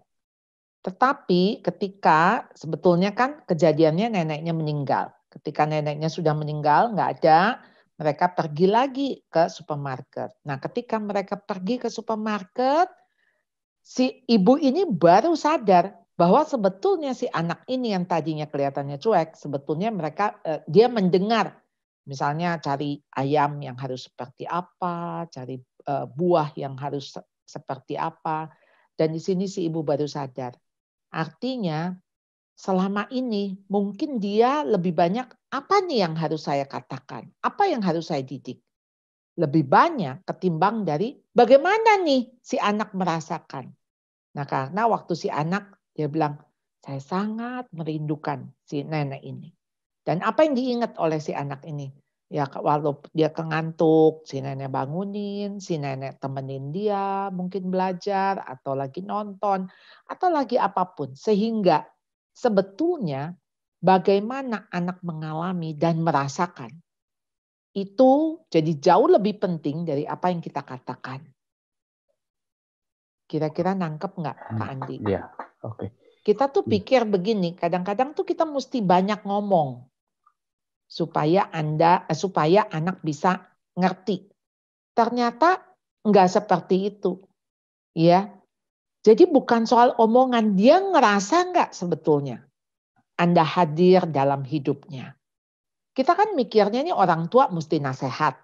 Tetapi ketika sebetulnya kan kejadiannya neneknya meninggal. Ketika neneknya sudah meninggal, nggak ada, mereka pergi lagi ke supermarket. Nah, ketika mereka pergi ke supermarket, si ibu ini baru sadar bahwa sebetulnya si anak ini yang tadinya kelihatannya cuek, sebetulnya dia mendengar, misalnya cari ayam yang harus seperti apa, cari buah yang harus seperti apa, dan di sini si ibu baru sadar. Artinya selama ini mungkin dia lebih banyak apa nih yang harus saya katakan, apa yang harus saya didik. Lebih banyak ketimbang dari bagaimana nih si anak merasakan. Nah, karena waktu si anak dia bilang, saya sangat merindukan si nenek ini. Dan apa yang diingat oleh si anak ini? Ya walaupun dia kengantuk, si nenek bangunin, si nenek temenin dia mungkin belajar atau lagi nonton atau lagi apapun. Sehingga sebetulnya bagaimana anak mengalami dan merasakan itu jadi jauh lebih penting dari apa yang kita katakan. Kira-kira nangkep nggak Pak Andi? Iya, oke. Kita tuh pikir begini, kadang-kadang tuh kita mesti banyak ngomong supaya anak bisa ngerti. Ternyata nggak seperti itu, ya. Jadi bukan soal omongan, dia ngerasa nggak sebetulnya Anda hadir dalam hidupnya. Kita kan mikirnya nih orang tua mesti nasihat,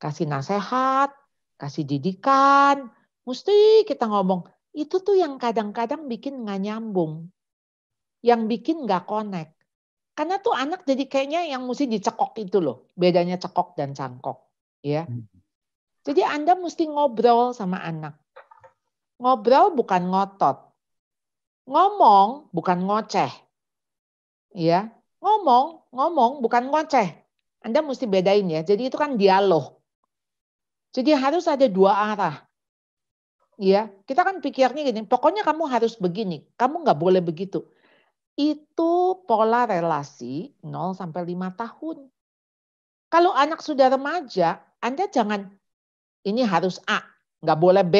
kasih didikan, mesti kita ngomong. Itu tuh yang kadang-kadang bikin nggak nyambung, yang bikin nggak connect. Karena tuh anak jadi kayaknya yang mesti dicekok itu loh. Bedanya cekok dan cangkok. Ya. Jadi Anda mesti ngobrol sama anak. Ngobrol bukan ngotot. Ngomong bukan ngoceh. Ya. Ngomong bukan ngoceh. Anda mesti bedain ya. Jadi itu kan dialog. Jadi harus ada dua arah. Ya, kita kan pikirnya gini, pokoknya kamu harus begini, kamu nggak boleh begitu. Itu pola relasi 0 sampai 5 tahun. Kalau anak sudah remaja, Anda jangan ini harus A, nggak boleh B.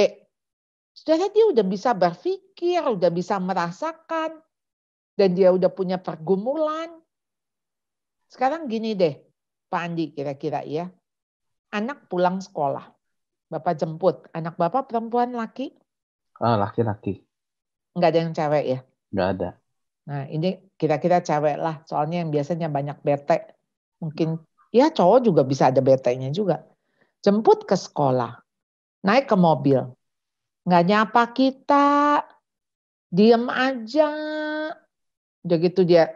Saudara dia udah bisa berpikir, udah bisa merasakan, dan dia udah punya pergumulan. Sekarang gini deh, Pak Andi kira-kira ya. Anak pulang sekolah, Bapak jemput. Anak Bapak perempuan laki? Laki-laki. Nggak ada yang cewek ya? Nggak ada. Nah ini kira-kira cewek lah, soalnya yang biasanya banyak bete. Mungkin ya cowok juga bisa ada betenya juga. Jemput ke sekolah, naik ke mobil. Nggak nyapa kita, diem aja. Udah gitu dia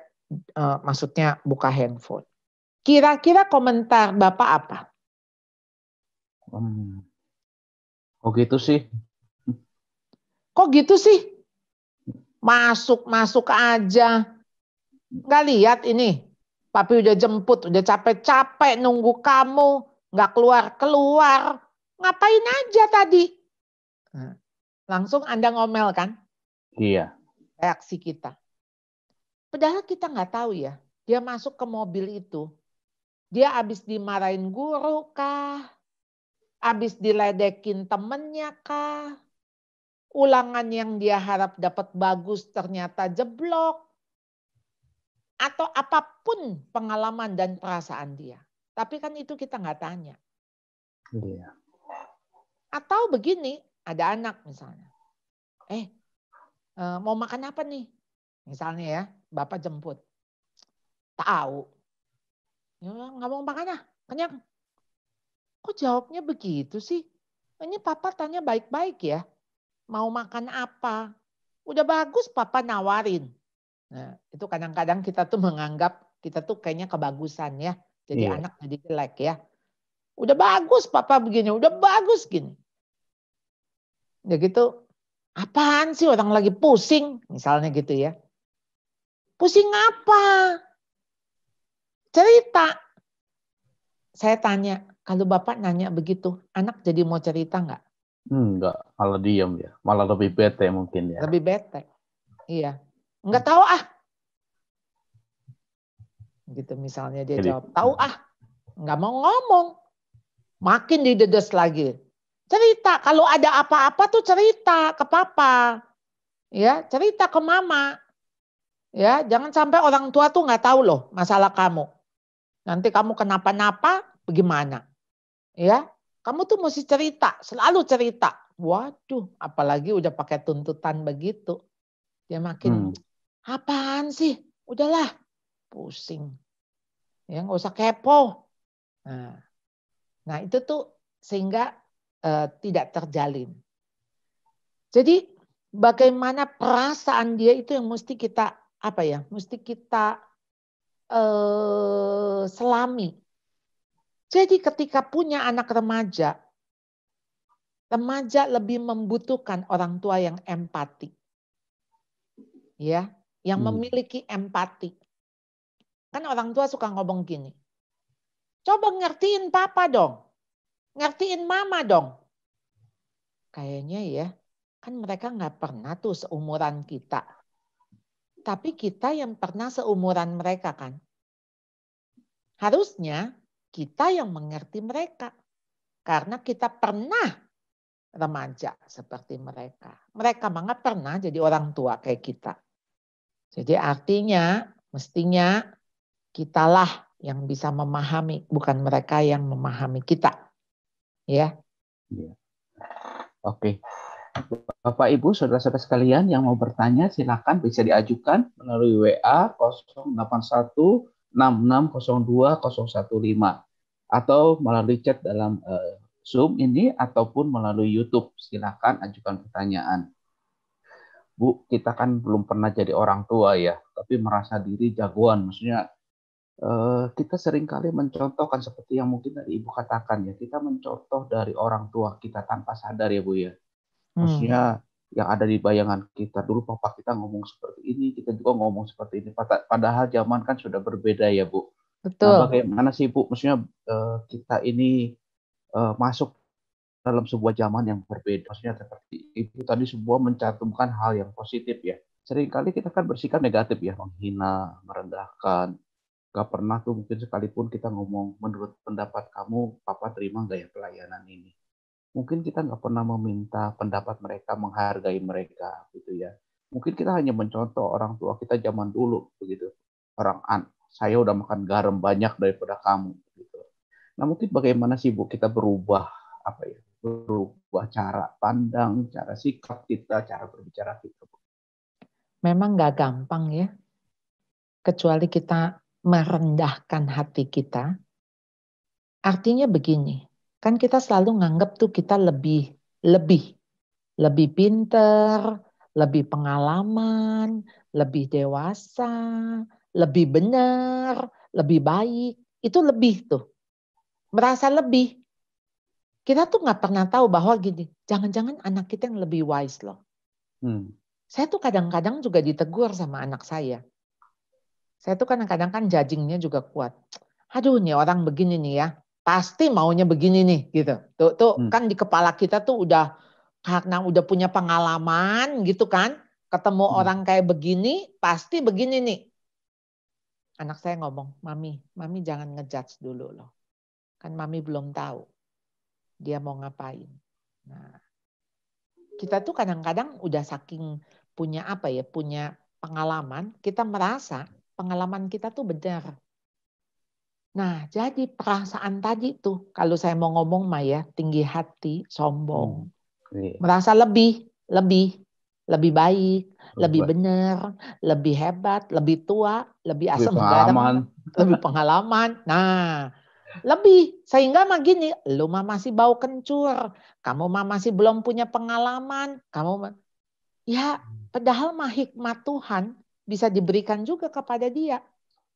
maksudnya buka handphone. Kira-kira komentar Bapak apa? Oh gitu sih. Kok gitu sih? Masuk aja. Nggak lihat ini. Papi udah jemput, udah capek-capek nunggu kamu. Nggak keluar-keluar. Ngapain aja tadi? Nah, langsung Anda ngomel kan? Iya. Reaksi kita. Padahal kita nggak tahu ya. Dia masuk ke mobil itu. Dia habis dimarahin guru kah? Habis diledekin temennya kah? Ulangan yang dia harap dapat bagus ternyata jeblok. Atau apapun pengalaman dan perasaan dia. Tapi kan itu kita nggak tanya. Iya. Atau begini, ada anak misalnya. Mau makan apa nih? Misalnya ya, Bapak jemput. Tahu. Ya, nggak mau makan kenyang. Kok jawabnya begitu sih? Ini Papa tanya baik-baik ya. Mau makan apa? Udah bagus Papa nawarin. Nah, itu kadang-kadang kita tuh menganggap kita tuh kayaknya kebagusan ya. Jadi anak jadi jelek ya. Udah bagus Papa begini, udah bagus gini. Ya gitu, apaan sih orang lagi pusing? Misalnya gitu ya. Pusing apa? Cerita. Saya tanya, kalau Bapak nanya begitu, anak jadi mau cerita nggak? Enggak, kalau diem ya. Malah lebih bete mungkin ya. Lebih bete. Iya. Nggak tahu gitu misalnya dia jawab, tahu nggak mau ngomong. Makin didedes lagi. Cerita, kalau ada apa-apa tuh cerita ke Papa. Ya, cerita ke Mama. Ya, jangan sampai orang tua tuh nggak tahu loh masalah kamu. Nanti kamu kenapa-napa bagaimana? Ya, kamu tuh mesti cerita, selalu cerita. Waduh, apalagi udah pakai tuntutan begitu. Dia makin, apaan sih? Udahlah, pusing. Ya, nggak usah kepo. Nah itu tuh sehingga tidak terjalin. Jadi bagaimana perasaan dia itu yang mesti kita mesti kita selami. Jadi ketika punya anak remaja lebih membutuhkan orang tua yang empati. Ya, yang memiliki empati. Kan orang tua suka ngomong gini. Coba ngertiin Papa dong. Ngertiin Mama dong. Kayaknya ya, kan mereka nggak pernah tuh seumuran kita. Tapi kita yang pernah seumuran mereka kan. Harusnya kita yang mengerti mereka. Karena kita pernah remaja seperti mereka. Mereka nggak pernah jadi orang tua kayak kita. Jadi artinya mestinya kitalah yang bisa memahami, bukan mereka yang memahami kita. Ya. Oke. Bapak Ibu, saudara-saudara sekalian yang mau bertanya silakan bisa diajukan melalui WA 081-6602-015 atau melalui chat dalam Zoom ini ataupun melalui YouTube. Silakan ajukan pertanyaan. Bu, kita kan belum pernah jadi orang tua ya, tapi merasa diri jagoan. Maksudnya kita seringkali mencontohkan seperti yang mungkin tadi Ibu katakan ya, kita mencontoh dari orang tua kita tanpa sadar ya Bu ya. Maksudnya yang ada di bayangan kita dulu papa kita ngomong seperti ini, kita juga ngomong seperti ini. Padahal zaman kan sudah berbeda ya Bu. Betul. Nah, bagaimana sih Bu? Maksudnya kita ini masuk dalam sebuah zaman yang berbeda. Maksudnya seperti Ibu tadi sebuah mencantumkan hal yang positif ya. Seringkali kita kan bersikap negatif ya, menghina, merendahkan. Gak pernah tuh mungkin sekalipun kita ngomong menurut pendapat kamu, papa terima nggak ya pelayanan ini? Mungkin kita nggak pernah meminta pendapat mereka, menghargai mereka, gitu ya. Mungkin kita hanya mencontoh orang tua kita zaman dulu, begitu. Saya udah makan garam banyak daripada kamu, gitu. Nah mungkin bagaimana sih Bu kita berubah cara pandang, cara sikap kita, cara berbicara kita. Memang nggak gampang ya, kecuali kita merendahkan hati kita. Artinya begini, kan kita selalu nganggap tuh kita lebih pinter, lebih pengalaman, lebih dewasa, lebih benar, lebih baik. Itu lebih tuh. Merasa lebih. Kita tuh nggak pernah tahu bahwa gini, jangan-jangan anak kita yang lebih wise loh. Saya tuh kadang-kadang juga ditegur sama anak saya. Saya tuh kadang-kadang kan judging-nya juga kuat. Aduh nih orang begini nih ya, pasti maunya begini nih gitu. Tuh kan di kepala kita tuh udah, karena udah punya pengalaman gitu kan, ketemu orang kayak begini, pasti begini nih. Anak saya ngomong, Mami jangan ngejudge dulu loh. Kan Mami belum tahu dia mau ngapain. Nah, kita tuh kadang-kadang udah saking punya punya pengalaman, kita merasa pengalaman kita tuh benar. Nah, jadi perasaan tadi tuh, kalau saya mau ngomong Maya, tinggi hati, sombong, merasa lebih baik, lebih benar, lebih hebat, lebih tua, lebih asam garam, lebih pengalaman. Nah, lebih sehingga mah gini, lu mah masih bau kencur, kamu mah masih belum punya pengalaman, ya padahal mah hikmat Tuhan bisa diberikan juga kepada dia.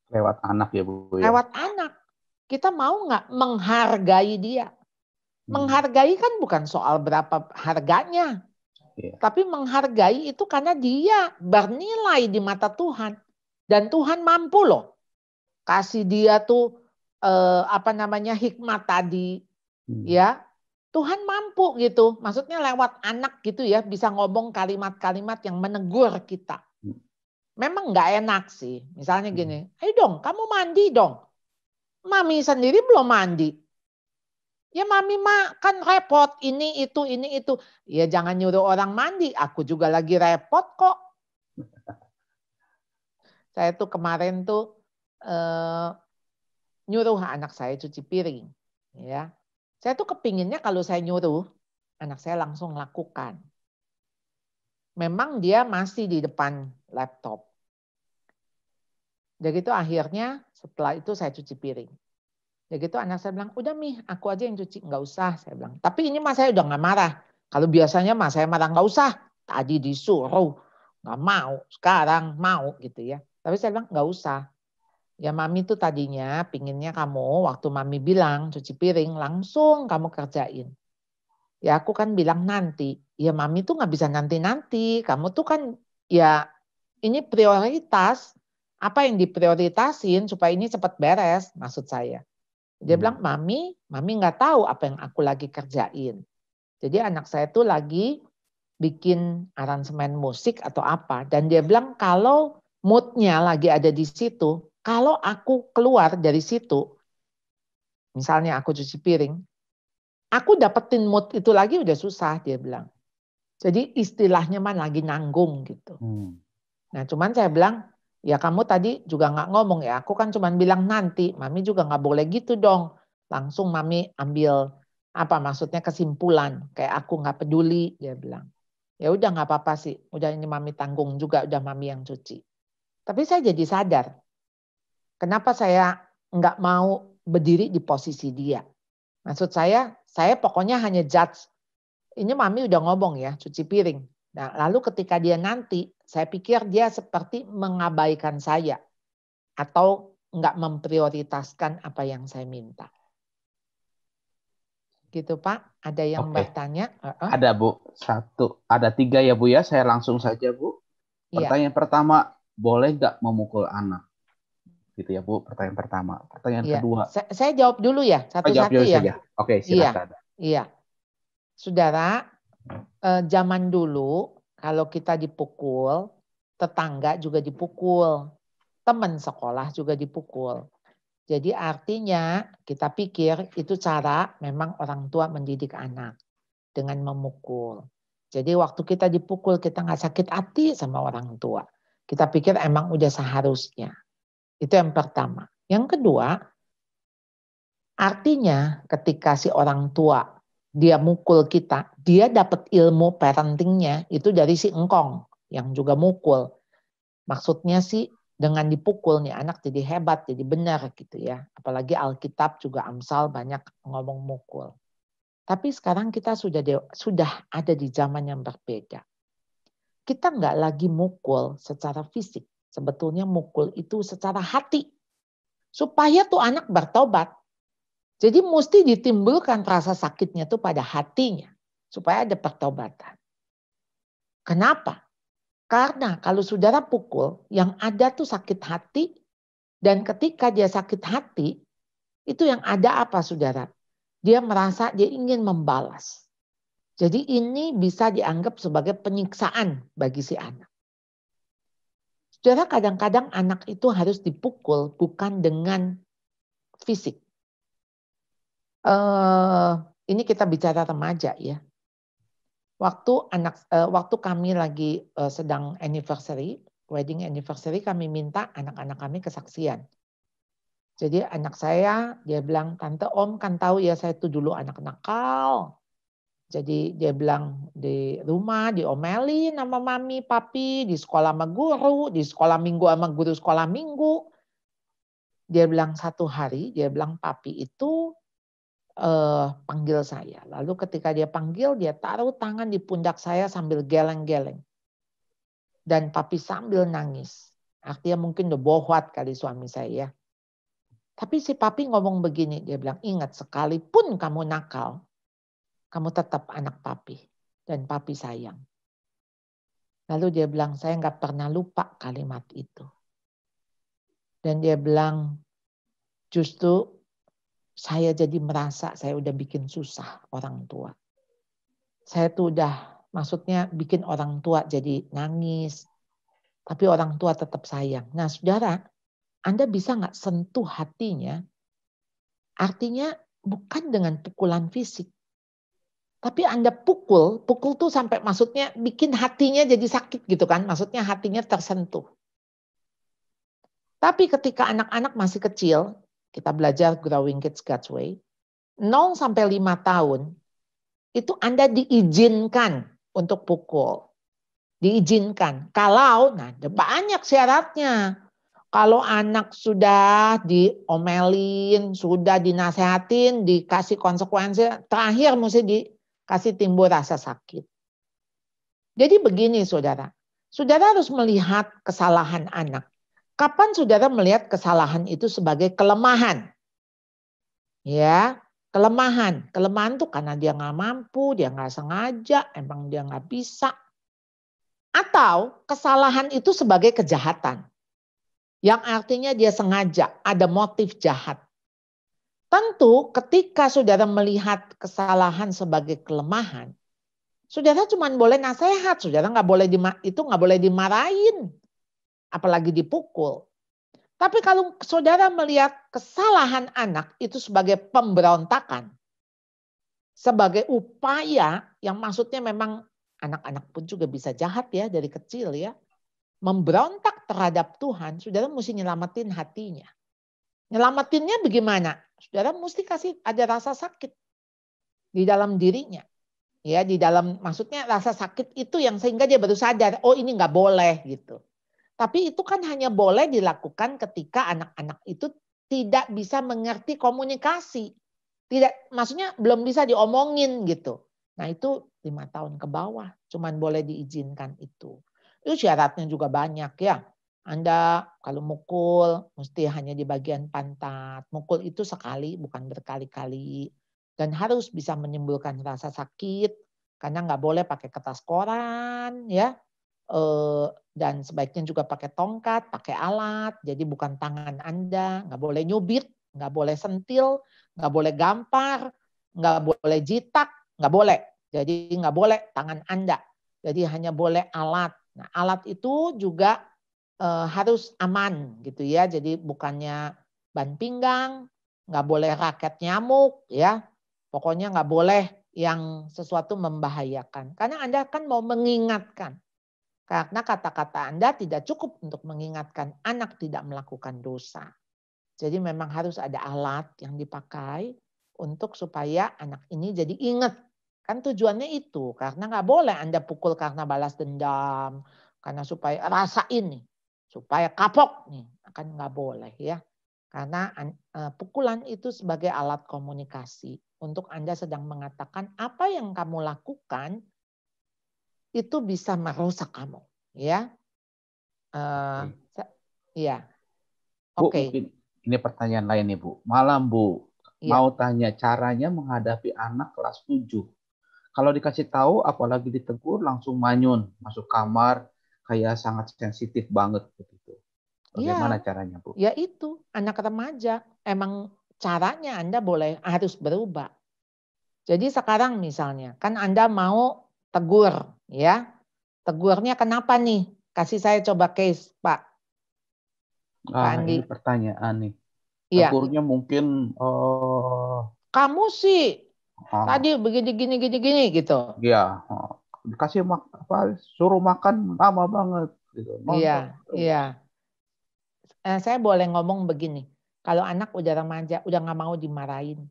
Lewat anak ya Bu. Lewat anak. Kita mau nggak menghargai dia? Menghargai kan bukan soal berapa harganya. Tapi menghargai itu karena dia bernilai di mata Tuhan. Dan Tuhan mampu loh. Kasih dia tuh hikmat tadi. Ya, Tuhan mampu gitu. Maksudnya lewat anak gitu ya. Bisa ngomong kalimat-kalimat yang menegur kita. Memang nggak enak sih. Misalnya gini, ayo dong kamu mandi dong. Mami sendiri belum mandi. Ya Mami mah kan repot ini itu. Ya jangan nyuruh orang mandi. Aku juga lagi repot kok. Saya tuh kemarin tuh nyuruh anak saya cuci piring. Ya, saya tuh kepinginnya kalau saya nyuruh anak saya langsung lakukan. Memang dia masih di depan laptop. Jadi itu akhirnya setelah itu saya cuci piring. Ya gitu anak saya bilang, udah Mi, aku aja yang cuci, nggak usah. Saya bilang, tapi ini mas saya udah nggak marah. Kalau biasanya mas saya marah nggak usah. Tadi disuruh, nggak mau. Sekarang mau gitu ya. Tapi saya bilang nggak usah. Ya Mami tuh tadinya pinginnya kamu waktu Mami bilang cuci piring langsung kamu kerjain. Ya aku kan bilang nanti. Ya Mami tuh nggak bisa nanti-nanti. Kamu tuh kan ya ini prioritas. Apa yang diprioritasin supaya ini cepat beres maksud saya. Dia bilang, Mami nggak tahu apa yang aku lagi kerjain. Jadi anak saya tuh lagi bikin aransemen musik atau apa. Dan dia bilang kalau moodnya lagi ada di situ, kalau aku keluar dari situ, misalnya aku cuci piring, aku dapetin mood itu lagi udah susah, dia bilang. Jadi istilahnya mah lagi nanggung gitu. Nah cuman saya bilang, ya kamu tadi juga nggak ngomong ya, aku kan cuman bilang nanti, Mami juga nggak boleh gitu dong. Langsung Mami ambil maksudnya kesimpulan, kayak aku nggak peduli, dia bilang. Ya udah nggak apa-apa sih, udah ini Mami tanggung juga, udah Mami yang cuci. Tapi saya jadi sadar, kenapa saya nggak mau berdiri di posisi dia. Maksud saya pokoknya hanya judge. Ini Mami udah ngomong ya, cuci piring. Nah, lalu ketika dia nanti, saya pikir dia seperti mengabaikan saya atau nggak memprioritaskan apa yang saya minta. Gitu Pak, ada yang bertanya? Ada Bu, ada 3 ya Bu ya, saya langsung saja Bu. Pertanyaan pertama, boleh nggak memukul anak? Gitu ya Bu, pertanyaan pertama. Pertanyaan kedua. Saya jawab dulu ya, satu-satu ya. Saja. Oke, silakan. Iya. Saudara, zaman dulu kalau kita dipukul, tetangga juga dipukul, teman sekolah juga dipukul. Jadi artinya kita pikir itu cara memang orang tua mendidik anak dengan memukul. Jadi waktu kita dipukul kita nggak sakit hati sama orang tua. Kita pikir emang udah seharusnya. Itu yang pertama. Yang kedua, artinya ketika si orang tua dia mukul kita, dia dapat ilmu parentingnya itu dari si engkong yang juga mukul. Maksudnya sih dengan dipukul nih anak jadi hebat, jadi benar gitu ya. Apalagi Alkitab juga Amsal banyak ngomong mukul. Tapi sekarang kita sudah ada di zaman yang berbeda. Kita nggak lagi mukul secara fisik. sebetulnya mukul itu secara hati. Supaya tuh anak bertobat. Jadi mesti ditimbulkan rasa sakitnya tuh pada hatinya. Supaya ada pertobatan. Kenapa? Karena kalau saudara pukul, yang ada tuh sakit hati. Dan ketika dia sakit hati, itu yang ada apa saudara? Dia merasa dia ingin membalas. Jadi ini bisa dianggap sebagai penyiksaan bagi si anak. Saudara, kadang-kadang anak itu harus dipukul bukan dengan fisik. Ini kita bicara remaja ya. Waktu kami lagi sedang wedding anniversary, kami minta anak-anak kami kesaksian. Jadi anak saya dia bilang, tante om kan tahu ya saya tuh dulu anak nakal. Jadi dia bilang di rumah diomelin sama mami, papi, di sekolah sama guru, di sekolah minggu sama guru sekolah minggu. Dia bilang satu hari, dia bilang papi itu panggil saya. Lalu ketika dia panggil, dia taruh tangan di pundak saya sambil geleng-geleng. Dan papi sambil nangis. Artinya mungkin udah bohwat kali suami saya. Tapi si papi ngomong begini, dia bilang, ingat sekalipun kamu nakal, kamu tetap anak papi. Dan papi sayang. Lalu dia bilang, saya nggak pernah lupa kalimat itu. Dan dia bilang, justru saya jadi merasa saya udah bikin susah orang tua. Saya tuh udah, maksudnya bikin orang tua jadi nangis. Tapi orang tua tetap sayang. Nah saudara, Anda bisa nggak sentuh hatinya? Artinya bukan dengan pukulan fisik. Tapi Anda pukul tuh sampai maksudnya bikin hatinya jadi sakit gitu kan. Maksudnya hatinya tersentuh. Tapi ketika anak-anak masih kecil, kita belajar Growing Kids God's Way, 0 sampai 5 tahun, itu Anda diizinkan untuk pukul. Diizinkan. Kalau, nah banyak syaratnya. Kalau anak sudah diomelin, sudah dinasehatin, dikasih konsekuensi, terakhir mesti dikasih timbul rasa sakit. Jadi begini saudara, saudara harus melihat kesalahan anak. Kapan saudara melihat kesalahan itu sebagai kelemahan? Ya, kelemahan. Kelemahan itu karena dia nggak mampu, dia nggak sengaja, emang dia nggak bisa. Atau kesalahan itu sebagai kejahatan. Yang artinya dia sengaja, ada motif jahat. Tentu ketika saudara melihat kesalahan sebagai kelemahan, saudara cuma boleh nasihat, saudara nggak boleh dimarahin, apalagi dipukul. Tapi kalau saudara melihat kesalahan anak itu sebagai pemberontakan, sebagai upaya yang maksudnya memang anak-anak pun juga bisa jahat ya dari kecil ya. Memberontak terhadap Tuhan, saudara mesti nyelamatin hatinya. Nyelamatinnya bagaimana? Saudara mesti kasih ada rasa sakit di dalam dirinya. Ya, di dalam maksudnya rasa sakit itu yang sehingga dia baru sadar, oh ini nggak boleh gitu. Tapi itu kan hanya boleh dilakukan ketika anak-anak itu tidak bisa mengerti komunikasi. Tidak, maksudnya belum bisa diomongin gitu. Nah itu 5 tahun ke bawah, cuman boleh diizinkan itu. Itu syaratnya juga banyak ya. Anda kalau mukul mesti hanya di bagian pantat. Mukul itu sekali bukan berkali-kali. Dan harus bisa menimbulkan rasa sakit. Karena nggak boleh pakai kertas koran ya. Dan sebaiknya juga pakai tongkat, pakai alat. Jadi bukan tangan Anda. Nggak boleh nyubit, nggak boleh sentil, nggak boleh gampar, nggak boleh jitak, nggak boleh. Jadi nggak boleh tangan Anda. Jadi hanya boleh alat. Nah, alat itu juga harus aman gitu ya. Jadi bukannya ban pinggang, nggak boleh raket nyamuk ya. Pokoknya nggak boleh yang sesuatu membahayakan. Karena Anda kan mau mengingatkan. Karena kata-kata Anda tidak cukup untuk mengingatkan anak tidak melakukan dosa. Jadi memang harus ada alat yang dipakai untuk supaya anak ini jadi ingat. Kan tujuannya itu, karena nggak boleh Anda pukul karena balas dendam, karena supaya rasain nih, supaya kapok nih, kan nggak boleh ya. Karena pukulan itu sebagai alat komunikasi untuk Anda sedang mengatakan apa yang kamu lakukan itu bisa merusak kamu, ya. Iya. Bu, Oke. mungkin ini pertanyaan lain nih, Bu. Malam, Bu. Iya. Mau tanya caranya menghadapi anak kelas 7. Kalau dikasih tahu, apalagi ditegur, langsung manyun, masuk kamar, kayak sangat sensitif banget begitu. Bagaimana Iya. caranya, Bu? Ya itu, anak remaja. Emang caranya Anda harus berubah. Jadi sekarang misalnya, kan Anda mau tegur, ya. Tegurnya kenapa nih? Kasih saya coba case, Pak. Pak Andi. Ini pertanyaan nih. Iya. Tegurnya mungkin Kamu sih tadi begini gini gitu. ya, dikasih suruh makan lama banget gitu. Nonton. Iya. Saya boleh ngomong begini. Kalau anak udah remaja, udah nggak mau dimarahin.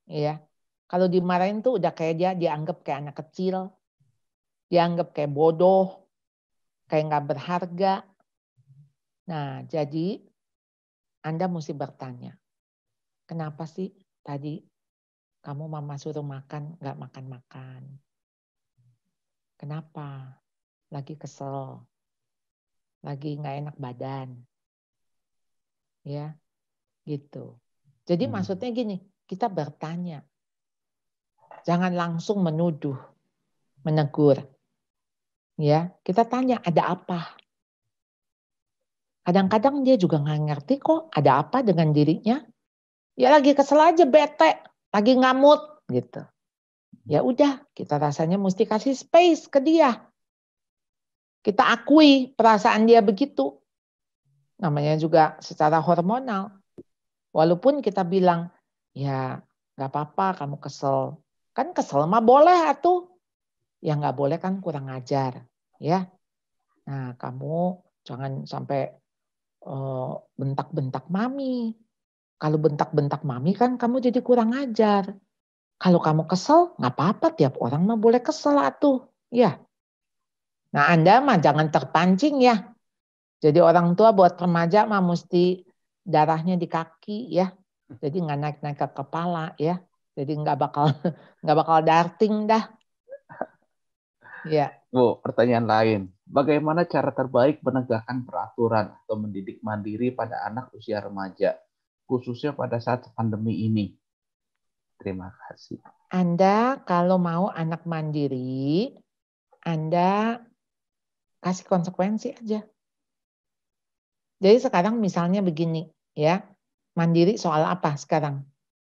Ya. Kalau dimarahin tuh udah kayak dia dianggap kayak anak kecil. Dianggap kayak bodoh. Kayak nggak berharga. Nah, jadi Anda mesti bertanya. Kenapa sih tadi kamu mama suruh makan, nggak makan-makan? Kenapa? Lagi kesel. Lagi nggak enak badan. Ya, gitu. Jadi maksudnya gini, kita bertanya. Jangan langsung menuduh, menegur. Ya, kita tanya ada apa? Kadang-kadang dia juga nggak ngerti kok ada apa dengan dirinya. Ya lagi kesel aja, bete, lagi ngamut gitu. Ya udah, kita rasanya mesti kasih space ke dia. Kita akui perasaan dia begitu. Namanya juga secara hormonal. Walaupun kita bilang, ya nggak apa-apa kamu kesel. Kan kesel mah boleh atuh. Ya nggak boleh kan kurang ajar. Ya. Nah kamu jangan sampai bentak-bentak mami. Kalau bentak-bentak mami kan kamu jadi kurang ajar. Kalau kamu kesel, nggak apa-apa, tiap orang mah boleh kesel atuh. Ya. Nah Anda mah jangan terpancing ya. Jadi orang tua buat remaja mah mesti darahnya di kaki ya. Jadi nggak naik-naik ke kepala ya. Jadi nggak bakal darting dah. Ya. Bu, pertanyaan lain. Bagaimana cara terbaik menegakkan peraturan atau mendidik mandiri pada anak usia remaja, khususnya pada saat pandemi ini? Terima kasih. Anda kalau mau anak mandiri, Anda kasih konsekuensi aja. Jadi sekarang misalnya begini, ya, mandiri soal apa sekarang?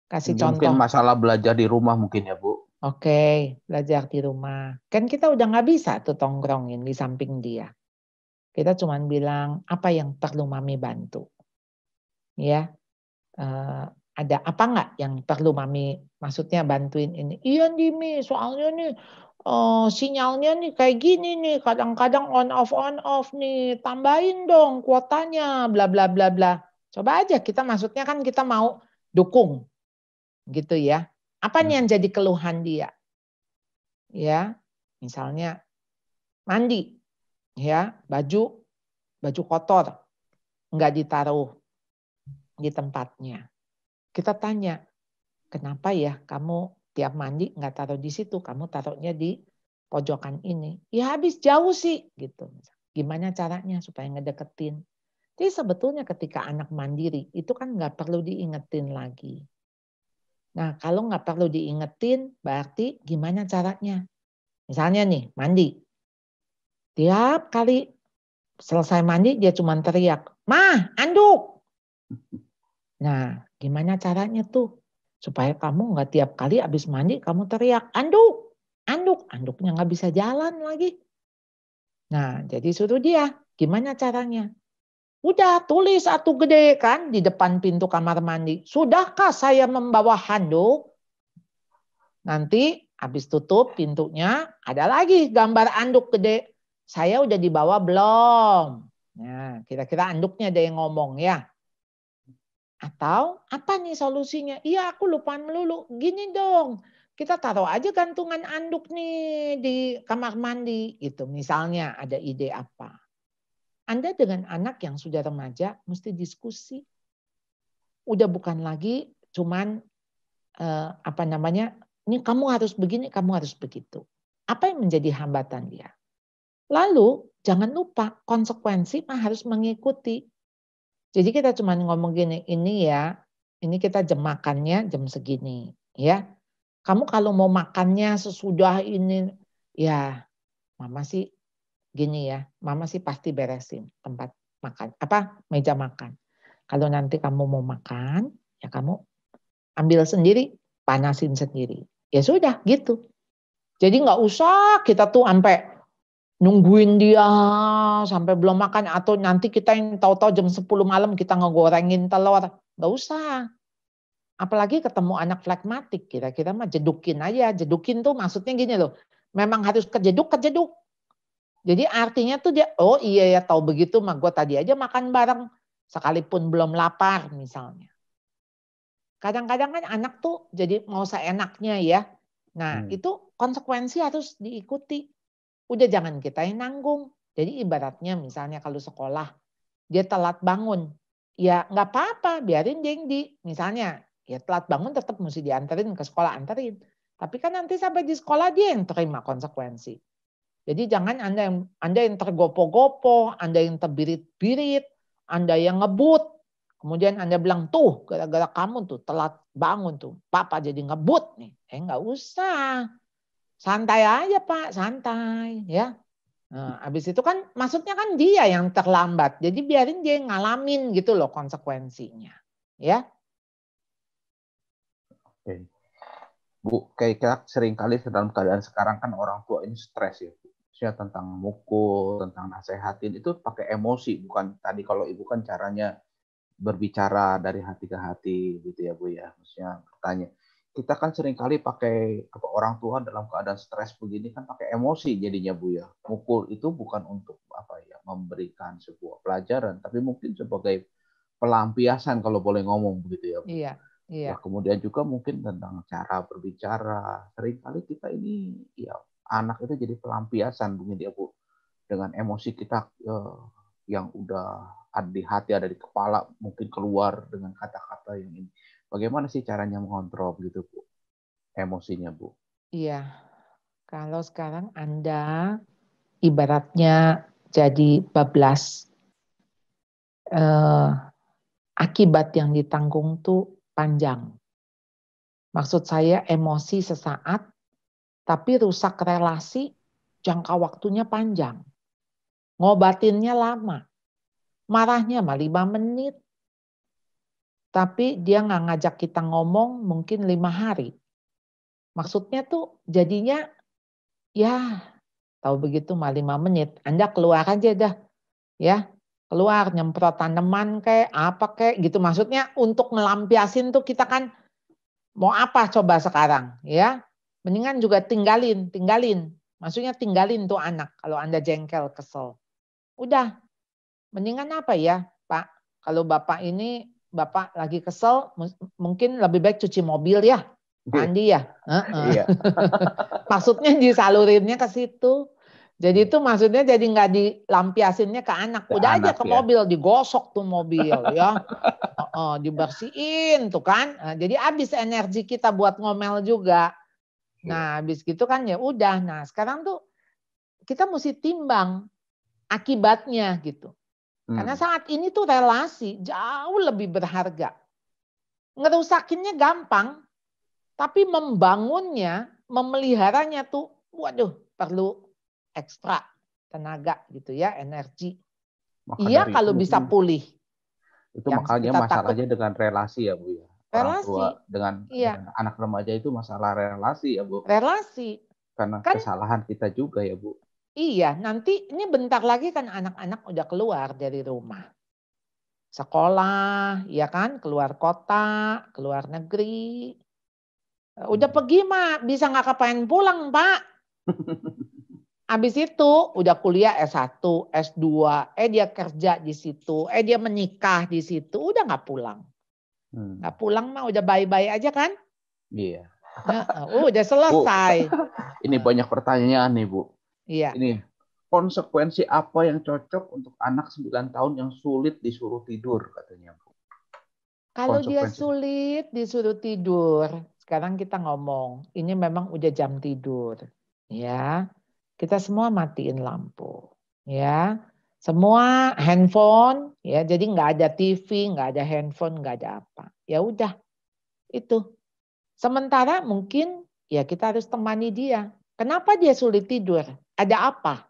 Kasih contoh. Mungkin masalah belajar di rumah mungkin ya, Bu. Oke, belajar di rumah. Kan kita udah nggak bisa tuh tongkrongin di samping dia. Kita cuma bilang apa yang perlu mami bantu. Ya, ada apa nggak yang perlu mami maksudnya bantuin ini? Iya nih Mi, soalnya nih sinyalnya nih kayak gini nih, kadang-kadang on off nih, tambahin dong kuotanya, bla bla bla bla. Coba aja kita maksudnya kan kita mau dukung, gitu ya. Apa nih yang jadi keluhan dia? Ya, misalnya mandi, ya baju kotor, nggak ditaruh di tempatnya. Kita tanya, kenapa ya kamu tiap mandi nggak taruh di situ, kamu taruhnya di pojokan ini? Ya habis jauh sih, gitu. Gimana caranya supaya ngedeketin? Jadi sebetulnya ketika anak mandiri itu kan nggak perlu diingetin lagi. Nah kalau nggak perlu diingetin, berarti gimana caranya? Misalnya nih mandi, tiap kali selesai mandi dia cuma teriak, "Mah, anduk!" Nah, gimana caranya tuh? Supaya kamu nggak tiap kali habis mandi kamu teriak, "Anduk! Anduk!" Anduknya nggak bisa jalan lagi. Nah, jadi suruh dia, gimana caranya? Udah tulis satu gede kan di depan pintu kamar mandi. Sudahkah saya membawa handuk? Nanti habis tutup pintunya ada lagi gambar anduk gede. Saya udah dibawa belum? Nah, kira-kira anduknya ada yang ngomong ya. Atau apa nih solusinya? Iya aku lupa melulu. Gini dong, kita taruh aja gantungan anduk nih di kamar mandi. Gitu. Misalnya ada ide apa. Anda dengan anak yang sudah remaja mesti diskusi. Udah bukan lagi cuman ini kamu harus begini, kamu harus begitu. Apa yang menjadi hambatan dia? Lalu jangan lupa konsekuensi mah harus mengikuti. Jadi kita cuma ngomong gini, ini ya, ini kita jam makannya jam segini, ya. Kamu kalau mau makannya sesudah ini, ya mama sih gini ya, mama sih pasti beresin tempat makan, meja makan. Kalau nanti kamu mau makan, ya kamu ambil sendiri, panasin sendiri. Ya sudah gitu. Jadi nggak usah kita tuh sampai nungguin dia sampai belum makan atau nanti kita yang tahu-tahu jam 10 malam kita ngegorengin telur. Nggak usah. Apalagi ketemu anak flekmatik, kira-kira mah jedukin aja. Jedukin tuh maksudnya gini loh. Memang harus kejeduk. Jadi artinya tuh dia, oh iya ya tahu begitu mah gue tadi aja makan bareng. Sekalipun belum lapar misalnya. Kadang-kadang kan anak tuh jadi mau seenaknya ya. Nah itu konsekuensi harus diikuti. Udah jangan kita yang nanggung. Jadi ibaratnya misalnya kalau sekolah dia telat bangun. Ya nggak apa-apa biarin dia yang misalnya ya telat bangun tetap mesti dianterin ke sekolah anterin. Tapi kan nanti sampai di sekolah dia yang terima konsekuensi. Jadi jangan Anda yang tergopoh-gopoh, Anda yang terbirit-birit, Anda yang ngebut. Kemudian Anda bilang, tuh gara-gara kamu tuh telat bangun tuh, Papa jadi ngebut nih. Nggak usah. Santai aja Pak, santai ya. Nah, habis itu kan maksudnya kan dia yang terlambat. Jadi biarin dia ngalamin gitu loh konsekuensinya. Ya. Oke. Bu, kayak kita sering kali dalam keadaan sekarang kan orang tua ini stres ya. Maksudnya tentang mukul, tentang nasehatin itu pakai emosi, bukan tadi kalau ibu kan caranya berbicara dari hati ke hati gitu ya Bu ya. Maksudnya bertanya. Kita kan sering kali pakai orang tua dalam keadaan stres begini kan pakai emosi jadinya Bu ya. Mukul itu bukan untuk memberikan sebuah pelajaran, tapi mungkin sebagai pelampiasan kalau boleh ngomong begitu ya Bu. Iya. Ya, kemudian juga mungkin tentang cara berbicara. Seringkali kita ini ya anak itu jadi pelampiasan mungkin ya Bu. Dengan emosi kita yang udah ada di hati, ada di kepala, mungkin keluar dengan kata-kata yang ini. Bagaimana sih caranya mengontrol gitu Bu? Emosinya Bu? Iya. Kalau sekarang Anda ibaratnya jadi bablas. Akibat yang ditanggung tuh panjang. Maksud saya emosi sesaat, tapi rusak relasi jangka waktunya panjang. Ngobatinnya lama. Marahnya mah 5 menit. Tapi dia nggak ngajak kita ngomong mungkin 5 hari. Maksudnya tuh jadinya ya tahu begitu mah 5 menit. Anda keluar aja dah. Ya, keluar nyemprot tanaman kayak apa kayak gitu. Maksudnya untuk ngelampiasin tuh kita kan mau apa coba sekarang ya. Mendingan juga tinggalin. Maksudnya tinggalin tuh anak kalau Anda jengkel, kesel. Udah, mendingan apa ya Pak? Kalau Bapak lagi kesel, mungkin lebih baik cuci mobil ya. Pak Andi ya. Iya. Maksudnya disalurinnya ke situ. Jadi itu maksudnya jadi nggak dilampiasinnya ke anak. Udah aja ke mobil, digosok tuh mobil ya. Dibersihin tuh kan. Jadi habis energi kita buat ngomel juga. Nah, habis gitu kan ya udah. Nah, sekarang tuh kita mesti timbang akibatnya gitu. Karena saat ini tuh relasi jauh lebih berharga. Ngerusakinnya gampang, tapi membangunnya, memeliharanya tuh, waduh, perlu ekstra tenaga gitu ya, energi. Iya kalau bisa pulih. Itu makanya masalahnya dengan relasi ya Bu ya. Orang tua dengan anak remaja itu masalah relasi ya Bu. Relasi. Karena kesalahan kita juga ya Bu. Iya, nanti ini bentar lagi kan anak-anak udah keluar dari rumah. Sekolah, ya kan, keluar kota, keluar negeri. Udah pergi mah bisa nggak kapan pulang Pak. Habis itu udah kuliah S1, S2, dia kerja di situ, dia menikah di situ, udah nggak pulang. Nggak pulang mah udah bye-bye aja kan? Iya. Udah selesai. Bu, ini banyak pertanyaan nih Bu. Iya. Ini konsekuensi apa yang cocok untuk anak 9 tahun yang sulit disuruh tidur katanya Bu? Kalau dia sulit disuruh tidur, sekarang kita ngomong, ini memang udah jam tidur. Ya. kita semua matiin lampu, ya. Semua handphone, ya. Jadi nggak ada TV, nggak ada handphone, nggak ada apa. Ya udah, itu. Sementara mungkin ya kita harus temani dia. Kenapa dia sulit tidur? Ada apa?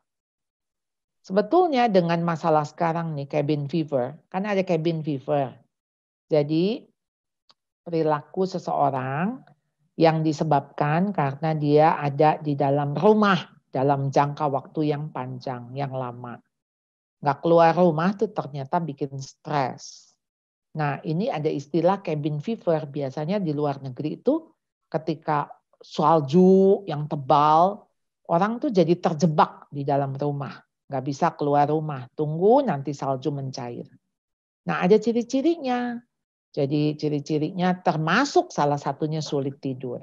Sebetulnya dengan masalah sekarang nih, cabin fever, kan ada cabin fever. Jadi perilaku seseorang yang disebabkan karena dia ada di dalam rumah dalam jangka waktu yang panjang, yang lama. Nggak keluar rumah tuh ternyata bikin stres. Nah, ini ada istilah cabin fever. Biasanya di luar negeri itu ketika salju yang tebal, orang tuh jadi terjebak di dalam rumah. Nggak bisa keluar rumah. Tunggu nanti salju mencair. Nah, ada ciri-cirinya. Jadi ciri-cirinya termasuk salah satunya sulit tidur.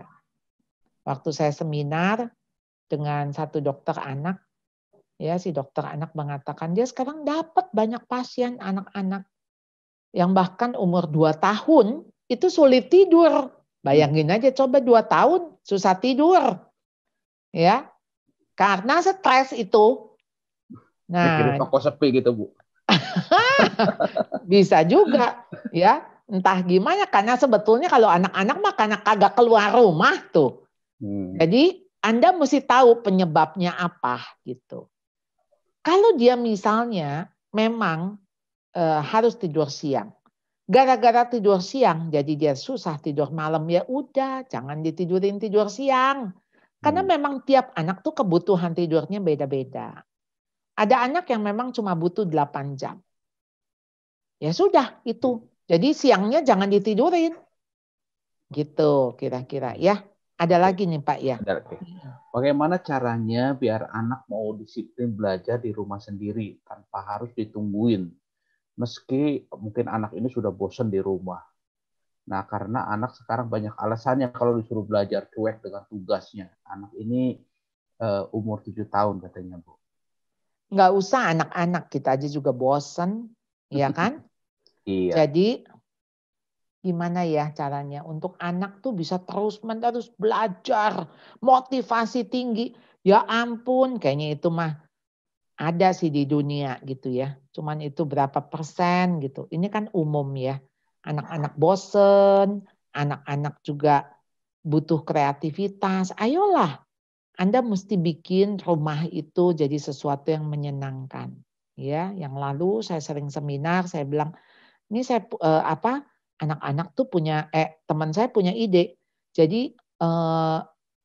Waktu saya seminar dengan satu dokter anak, ya si dokter anak mengatakan dia sekarang dapat banyak pasien anak-anak yang bahkan umur 2 tahun itu sulit tidur. Bayangin aja coba 2 tahun susah tidur. Ya. Karena stres itu. Mikirin Nah, toko sepi gitu, Bu. bisa juga ya. Entah gimana karena sebetulnya kalau anak-anak mah karena kagak keluar rumah tuh. Jadi Anda mesti tahu penyebabnya apa gitu. Kalau dia misalnya memang harus tidur siang. Gara-gara tidur siang jadi dia susah tidur malam, ya udah jangan ditidurin tidur siang. Karena memang tiap anak tuh kebutuhan tidurnya beda-beda. Ada anak yang memang cuma butuh 8 jam. Ya sudah itu. Jadi siangnya jangan ditidurin. Gitu kira-kira ya. Ada lagi nih Pak ya. Bagaimana caranya biar anak mau disiplin belajar di rumah sendiri tanpa harus ditungguin? Meski mungkin anak ini sudah bosan di rumah. Nah, karena anak sekarang banyak alasannya kalau disuruh belajar cuek dengan tugasnya. Anak ini umur 7 tahun katanya, Bu. Nggak usah anak-anak, kita aja juga bosan, ya kan? Iya. Jadi gimana ya caranya untuk anak tuh bisa terus-menerus belajar, motivasi tinggi. Ya ampun, kayaknya itu mah ada sih di dunia gitu ya. Cuman itu berapa persen gitu. Ini kan umum ya. Anak-anak bosen, anak-anak juga butuh kreativitas. Ayolah, Anda mesti bikin rumah itu jadi sesuatu yang menyenangkan. Ya, yang lalu saya sering seminar, saya bilang, ini saya anak-anak tuh punya teman saya punya ide. Jadi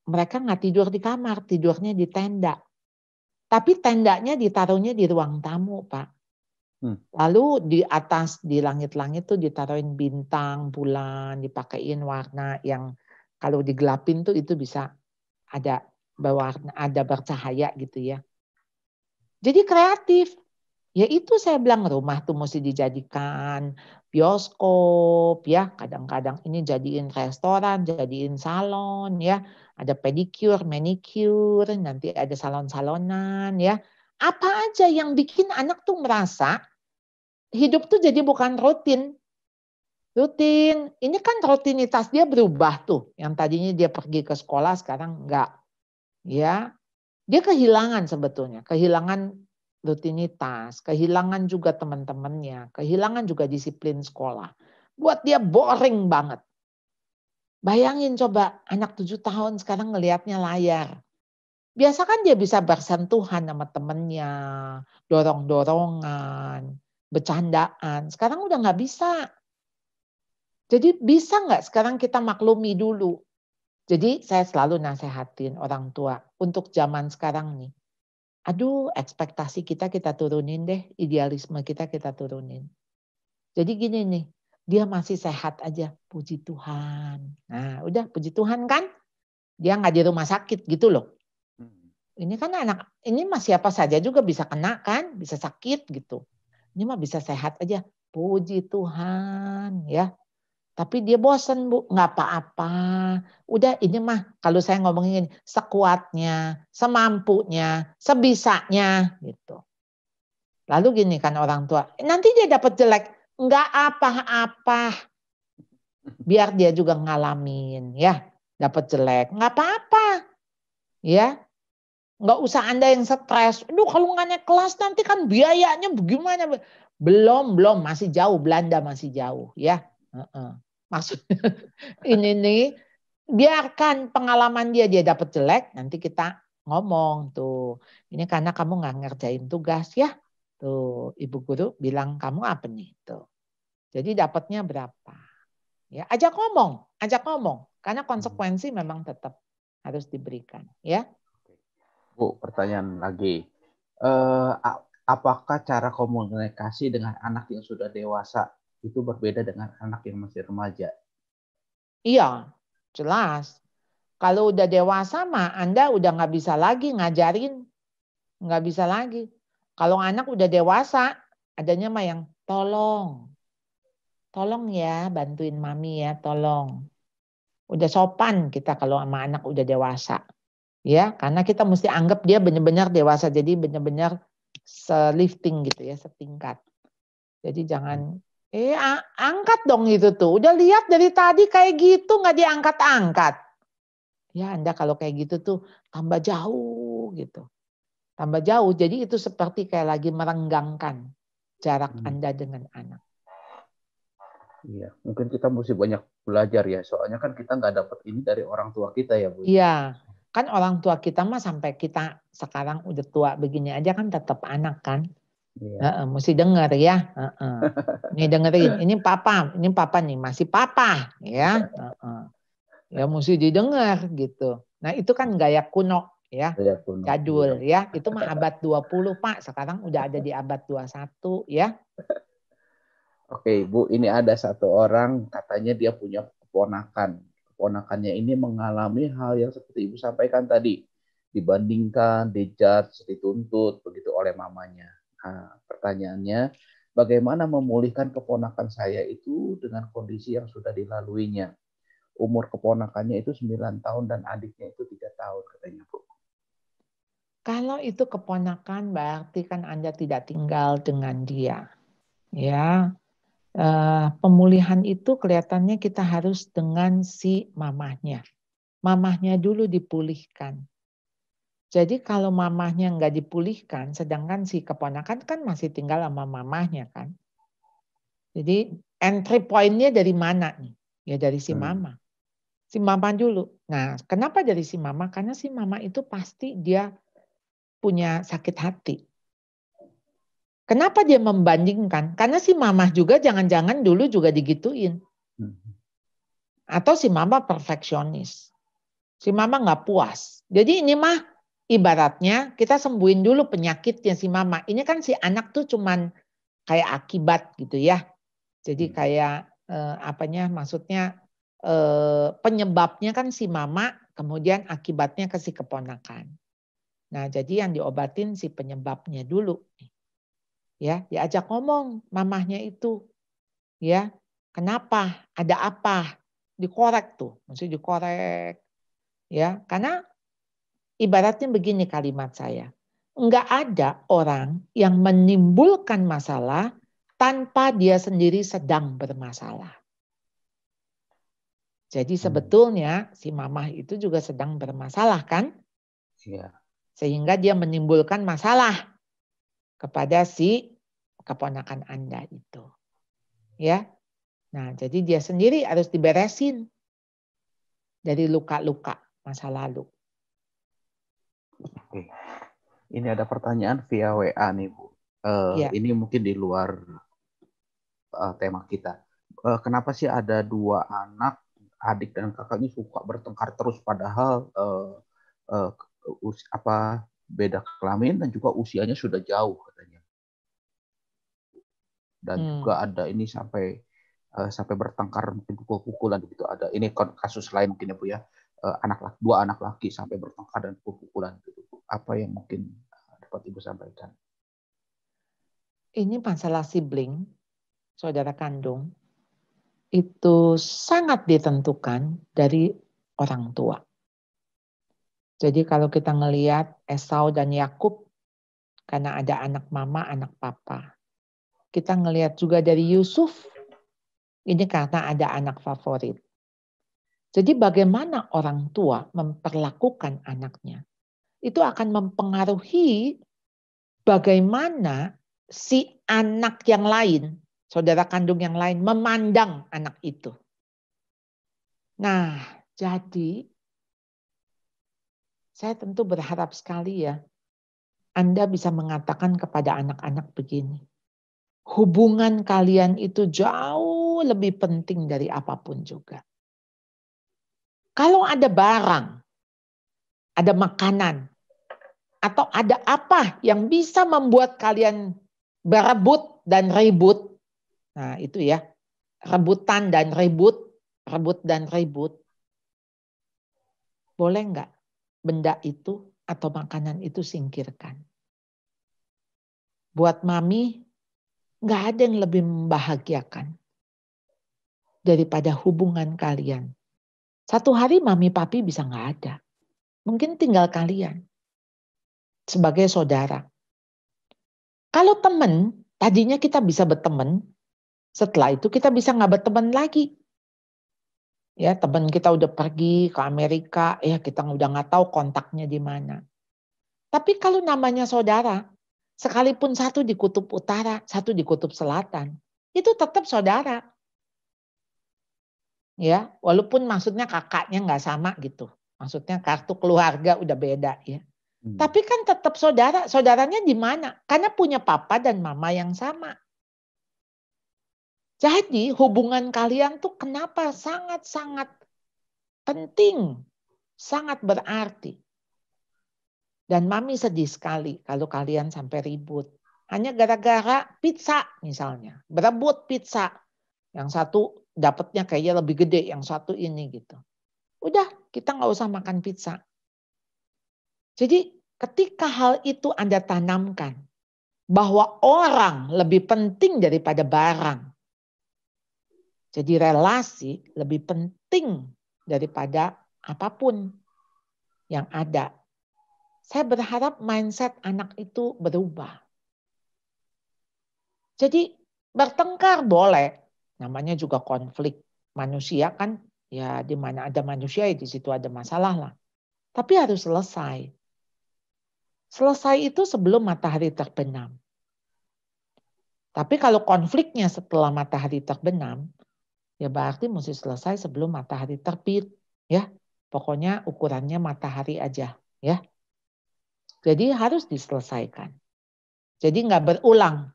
mereka nggak tidur di kamar, tidurnya di tenda. Tapi tendanya ditaruhnya di ruang tamu, Pak. Lalu di atas, di langit-langit tuh ditaruhin bintang, bulan, dipakein warna yang kalau digelapin tuh itu bisa ada berwarna, ada bercahaya gitu ya. Jadi kreatif. Ya itu saya bilang rumah tuh mesti dijadikan bioskop ya. Kadang-kadang ini jadiin restoran, jadiin salon ya. Ada pedicure, manicure, nanti ada salon-salonan ya. Apa aja yang bikin anak tuh merasa hidup tuh jadi bukan rutin. Rutin. Ini kan rutinitas dia berubah tuh. Yang tadinya dia pergi ke sekolah sekarang enggak. Ya. Dia kehilangan sebetulnya. Kehilangan rutinitas. Kehilangan juga teman-temannya. Kehilangan juga disiplin sekolah. Buat dia boring banget. Bayangin coba anak 7 tahun sekarang ngelihatnya layar. Biasa kan dia bisa bersentuhan sama temennya. Dorong-dorongan. Bercandaan. Sekarang udah nggak bisa. Jadi bisa nggak sekarang kita maklumi dulu. Jadi saya selalu nasehatin orang tua untuk zaman sekarang nih. Aduh, ekspektasi kita turunin deh, idealisme kita turunin. Jadi gini nih, dia masih sehat aja, puji Tuhan. Nah, udah puji Tuhan kan? Dia nggak di rumah sakit gitu loh. Ini kan anak, ini mah siapa saja juga bisa kena kan, bisa sakit gitu. Ini mah bisa sehat aja, puji Tuhan ya. Tapi dia bosen Bu, nggak apa-apa. Udah ini mah kalau saya ngomongin sekuatnya, semampunya, sebisanya gitu. Lalu gini kan orang tua, nanti dia dapat jelek, nggak apa-apa. Biar dia juga ngalamin ya, dapat jelek, nggak apa-apa. Ya. Nggak usah Anda yang stres. Aduh kalau nggak naik kelas nanti kan biayanya bagaimana? Belum, masih jauh. Belanda masih jauh ya. Maksudnya ini nih, biarkan pengalaman dia dapat jelek, nanti kita ngomong tuh. Ini karena kamu nggak ngerjain tugas ya. Tuh ibu guru bilang kamu apa nih? Tuh. Jadi dapatnya berapa? Ya, ajak ngomong. Karena konsekuensi memang tetap harus diberikan ya. Bu, pertanyaan lagi. Apakah cara komunikasi dengan anak yang sudah dewasa itu berbeda dengan anak yang masih remaja? Iya, jelas. Kalau udah dewasa mah Anda udah nggak bisa lagi ngajarin. Nggak bisa lagi. Kalau anak udah dewasa, adanya mah yang tolong. Tolong ya, bantuin mami ya, tolong. Udah sopan kita kalau sama anak udah dewasa. Ya, karena kita mesti anggap dia benar-benar dewasa. Jadi benar-benar selifting gitu ya, setingkat. Jadi jangan angkat dong itu tuh. Udah lihat dari tadi kayak gitu nggak diangkat-angkat. Ya Anda kalau kayak gitu tuh tambah jauh gitu. Tambah jauh. Jadi itu seperti kayak lagi merenggangkan jarak Anda dengan anak. Iya, mungkin kita mesti banyak belajar ya. Soalnya kan kita nggak dapat ini dari orang tua kita ya, Bu. Iya, kan orang tua kita mah sampai kita sekarang udah tua begini aja kan tetap anak kan. Iya. Mesti dengar ya. Nih dengerin, ini papa nih masih papa ya. Ya mesti didengar gitu. Nah itu kan gaya kuno ya. Gaya kuno. Jadul ya. Itu mah abad 20 Pak. Sekarang udah ada di abad 21 ya. Oke Bu, ini ada satu orang katanya dia punya keponakan. Keponakannya ini mengalami hal yang seperti Ibu sampaikan tadi. Dibandingkan, dijudge, dituntut begitu oleh mamanya. Nah, pertanyaannya, bagaimana memulihkan keponakan saya itu dengan kondisi yang sudah dilaluinya? Umur keponakannya itu 9 tahun dan adiknya itu 3 tahun katanya Bu. Kalau itu keponakan berarti kan Anda tidak tinggal dengan dia. Ya. Pemulihan itu kelihatannya kita harus dengan si mamahnya. Mamahnya dulu dipulihkan. Jadi kalau mamahnya nggak dipulihkan, sedangkan si keponakan kan masih tinggal sama mamahnya kan. Jadi entry point-nya dari mana nih? Ya dari si mama. Si mama dulu. Nah, kenapa dari si mama? Karena si mama itu pasti dia punya sakit hati. Kenapa dia membandingkan? Karena si mama juga jangan-jangan dulu juga digituin. Atau si mama perfeksionis. Si mama nggak puas. Jadi ini mah ibaratnya kita sembuhin dulu penyakitnya si mama. Ini kan si anak tuh cuman kayak akibat gitu ya. Jadi kayak maksudnya penyebabnya kan si mama, kemudian akibatnya ke si keponakan. Nah jadi yang diobatin si penyebabnya dulu. Ya, diajak ngomong mamahnya itu. Ya, kenapa? Ada apa? Dikorek tuh, mesti dikorek. Ya, karena ibaratnya begini kalimat saya. Enggak ada orang yang menimbulkan masalah tanpa dia sendiri sedang bermasalah. Jadi sebetulnya si mamah itu juga sedang bermasalah kan? Iya. Sehingga dia menimbulkan masalah kepada si keponakan Anda itu. Ya. Nah, jadi dia sendiri harus diberesin dari luka-luka masa lalu. Oke. Ini ada pertanyaan via WA nih, Bu. Ya. Ini mungkin di luar tema kita. Kenapa sih ada dua anak, adik dan kakaknya suka bertengkar terus padahal beda kelamin dan juga usianya sudah jauh katanya. Dan juga ada ini sampai bertengkar mungkin pukul-pukulan gitu. Ada ini kasus lain mungkin ya Bu ya. Dua anak laki sampai bertengkar dan pukul-pukulan gitu. Apa yang mungkin dapat Ibu sampaikan? Ini masalah sibling, saudara kandung, itu sangat ditentukan dari orang tua. Jadi kalau kita ngelihat Esau dan Yakub, karena ada anak mama, anak papa. Kita ngelihat juga dari Yusuf, ini karena ada anak favorit. Jadi bagaimana orang tua memperlakukan anaknya? itu akan mempengaruhi bagaimana si anak yang lain, saudara kandung yang lain memandang anak itu. Nah, jadi saya tentu berharap sekali ya, Anda bisa mengatakan kepada anak-anak begini. Hubungan kalian itu jauh lebih penting dari apapun juga. Kalau ada barang, ada makanan, atau ada apa yang bisa membuat kalian berebut dan ribut. Nah itu ya, rebutan dan ribut, rebut dan ribut. Boleh enggak benda itu atau makanan itu singkirkan? Buat mami, enggak ada yang lebih membahagiakan daripada hubungan kalian. Satu hari mami papi bisa enggak ada. Mungkin tinggal kalian sebagai saudara. Kalau teman, tadinya kita bisa berteman, setelah itu kita bisa nggak berteman lagi. Ya, teman kita udah pergi ke Amerika, ya kita udah nggak tahu kontaknya di mana. Tapi kalau namanya saudara, sekalipun satu di kutub utara, satu di kutub selatan, itu tetap saudara. Ya, walaupun maksudnya kakaknya nggak sama gitu. Maksudnya kartu keluarga udah beda ya. Tapi kan tetap saudara. Saudaranya di mana? Karena punya papa dan mama yang sama. Jadi hubungan kalian tuh kenapa sangat-sangat penting, sangat berarti. Dan mami sedih sekali kalau kalian sampai ribut. Hanya gara-gara pizza misalnya, berebut pizza. Yang satu dapatnya kayaknya lebih gede, yang satu ini gitu. Udah, kita nggak usah makan pizza. Jadi ketika hal itu Anda tanamkan, bahwa orang lebih penting daripada barang. Jadi relasi lebih penting daripada apapun yang ada. Saya berharap mindset anak itu berubah. Jadi bertengkar boleh, namanya juga konflik. Manusia kan ya di mana ada manusia di situ ada masalah lah. Tapi harus selesai. Selesai itu sebelum matahari terbenam. Tapi kalau konfliknya setelah matahari terbenam, ya berarti mesti selesai sebelum matahari terbit, ya. Pokoknya ukurannya matahari aja, ya. Jadi harus diselesaikan. Jadi nggak berulang.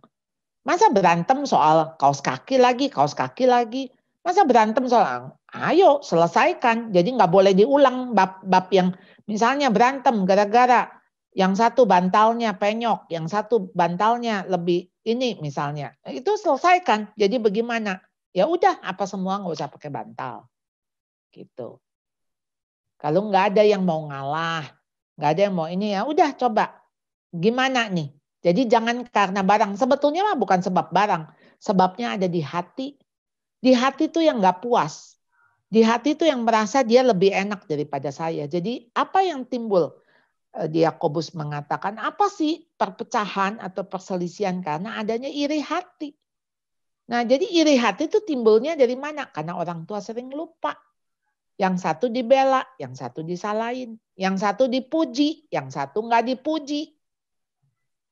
Masa berantem soal kaos kaki lagi. Masa berantem soal, ayo selesaikan. Jadi nggak boleh diulang bab yang misalnya berantem gara-gara yang satu bantalnya penyok, yang satu bantalnya lebih ini misalnya. Itu selesaikan. Jadi bagaimana? Ya udah, apa semua nggak usah pakai bantal, gitu. Kalau nggak ada yang mau ngalah, nggak ada yang mau ini ya, udah coba gimana nih. Jadi jangan karena barang. Sebetulnya mah bukan sebab barang, sebabnya ada di hati. Di hati tuh yang nggak puas, di hati tuh yang merasa dia lebih enak daripada saya. Jadi apa yang timbul? Yakobus mengatakan apa sih perpecahan atau perselisihan karena adanya iri hati. Nah, jadi iri hati itu timbulnya dari mana? Karena orang tua sering lupa. Yang satu dibela, yang satu disalahin. Yang satu dipuji, yang satu nggak dipuji.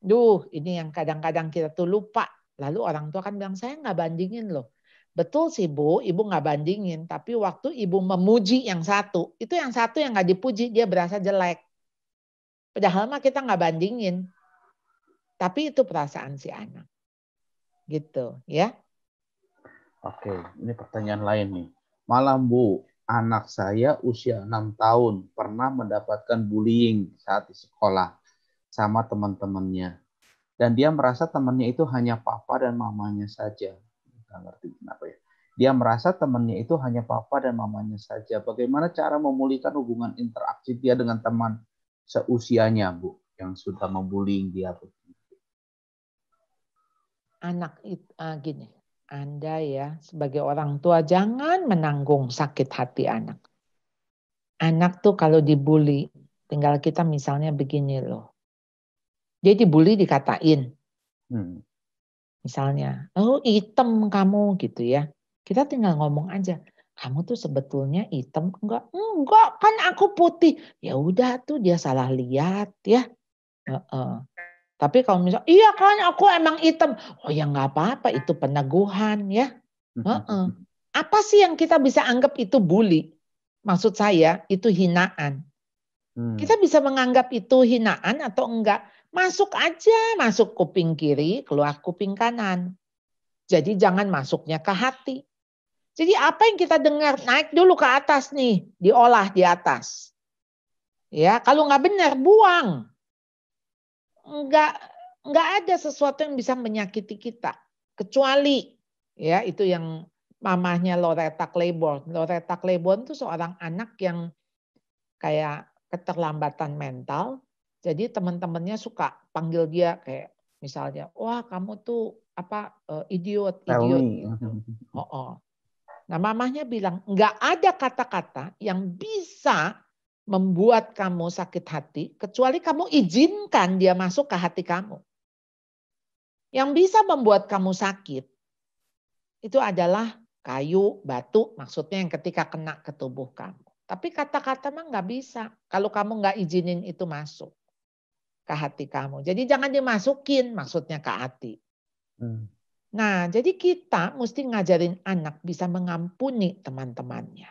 Duh, ini yang kadang-kadang kita tuh lupa. Lalu orang tua kan bilang, saya nggak bandingin loh. Betul sih Bu, ibu nggak bandingin. Tapi waktu ibu memuji yang satu, itu yang satu yang nggak dipuji, dia berasa jelek. Padahal mah kita nggak bandingin. Tapi itu perasaan si anak. Gitu ya. Oke, ini pertanyaan lain nih. Malam Bu, anak saya usia 6 tahun pernah mendapatkan bullying saat di sekolah sama teman-temannya. Dan dia merasa temannya itu hanya papa dan mamanya saja. Nggak ngerti kenapa ya. Dia merasa temannya itu hanya papa dan mamanya saja. Bagaimana cara memulihkan hubungan interaksi dia dengan teman seusianya, Bu, yang sudah membullying dia? Anak itu gini. Anda ya sebagai orang tua jangan menanggung sakit hati anak. Anak tuh kalau dibully, tinggal kita misalnya begini loh. Dia dibully dikatain. Misalnya, oh hitam kamu gitu ya. Kita tinggal ngomong aja. kamu tuh sebetulnya hitam enggak? Enggak, kan aku putih. Ya udah tuh dia salah lihat ya. Tapi kalau misalnya, iya kan aku emang hitam. Oh ya nggak apa-apa, itu peneguhan ya. Apa sih yang kita bisa anggap itu bully? Maksud saya itu hinaan. Kita bisa menganggap itu hinaan atau enggak. Masuk aja, masuk kuping kiri, keluar kuping kanan. Jadi jangan masuknya ke hati. Jadi apa yang kita dengar, naik dulu ke atas nih, diolah di atas. Ya, kalau nggak benar, buang. Nggak ada sesuatu yang bisa menyakiti kita. Kecuali, ya itu yang mamahnya Loretta Claiborne. Loretta Claiborne itu seorang anak yang kayak keterlambatan mental. Jadi teman-temannya suka panggil dia kayak misalnya, wah kamu tuh idiot. Nah mamahnya bilang, nggak ada kata-kata yang bisa membuat kamu sakit hati, kecuali kamu izinkan dia masuk ke hati kamu. Yang bisa membuat kamu sakit, itu adalah kayu, batu, maksudnya yang ketika kena ke tubuh kamu. Tapi kata-kata mah nggak bisa, kalau kamu nggak izinin itu masuk ke hati kamu. Jadi jangan dimasukin maksudnya ke hati. Nah, jadi kita mesti ngajarin anak bisa mengampuni teman-temannya.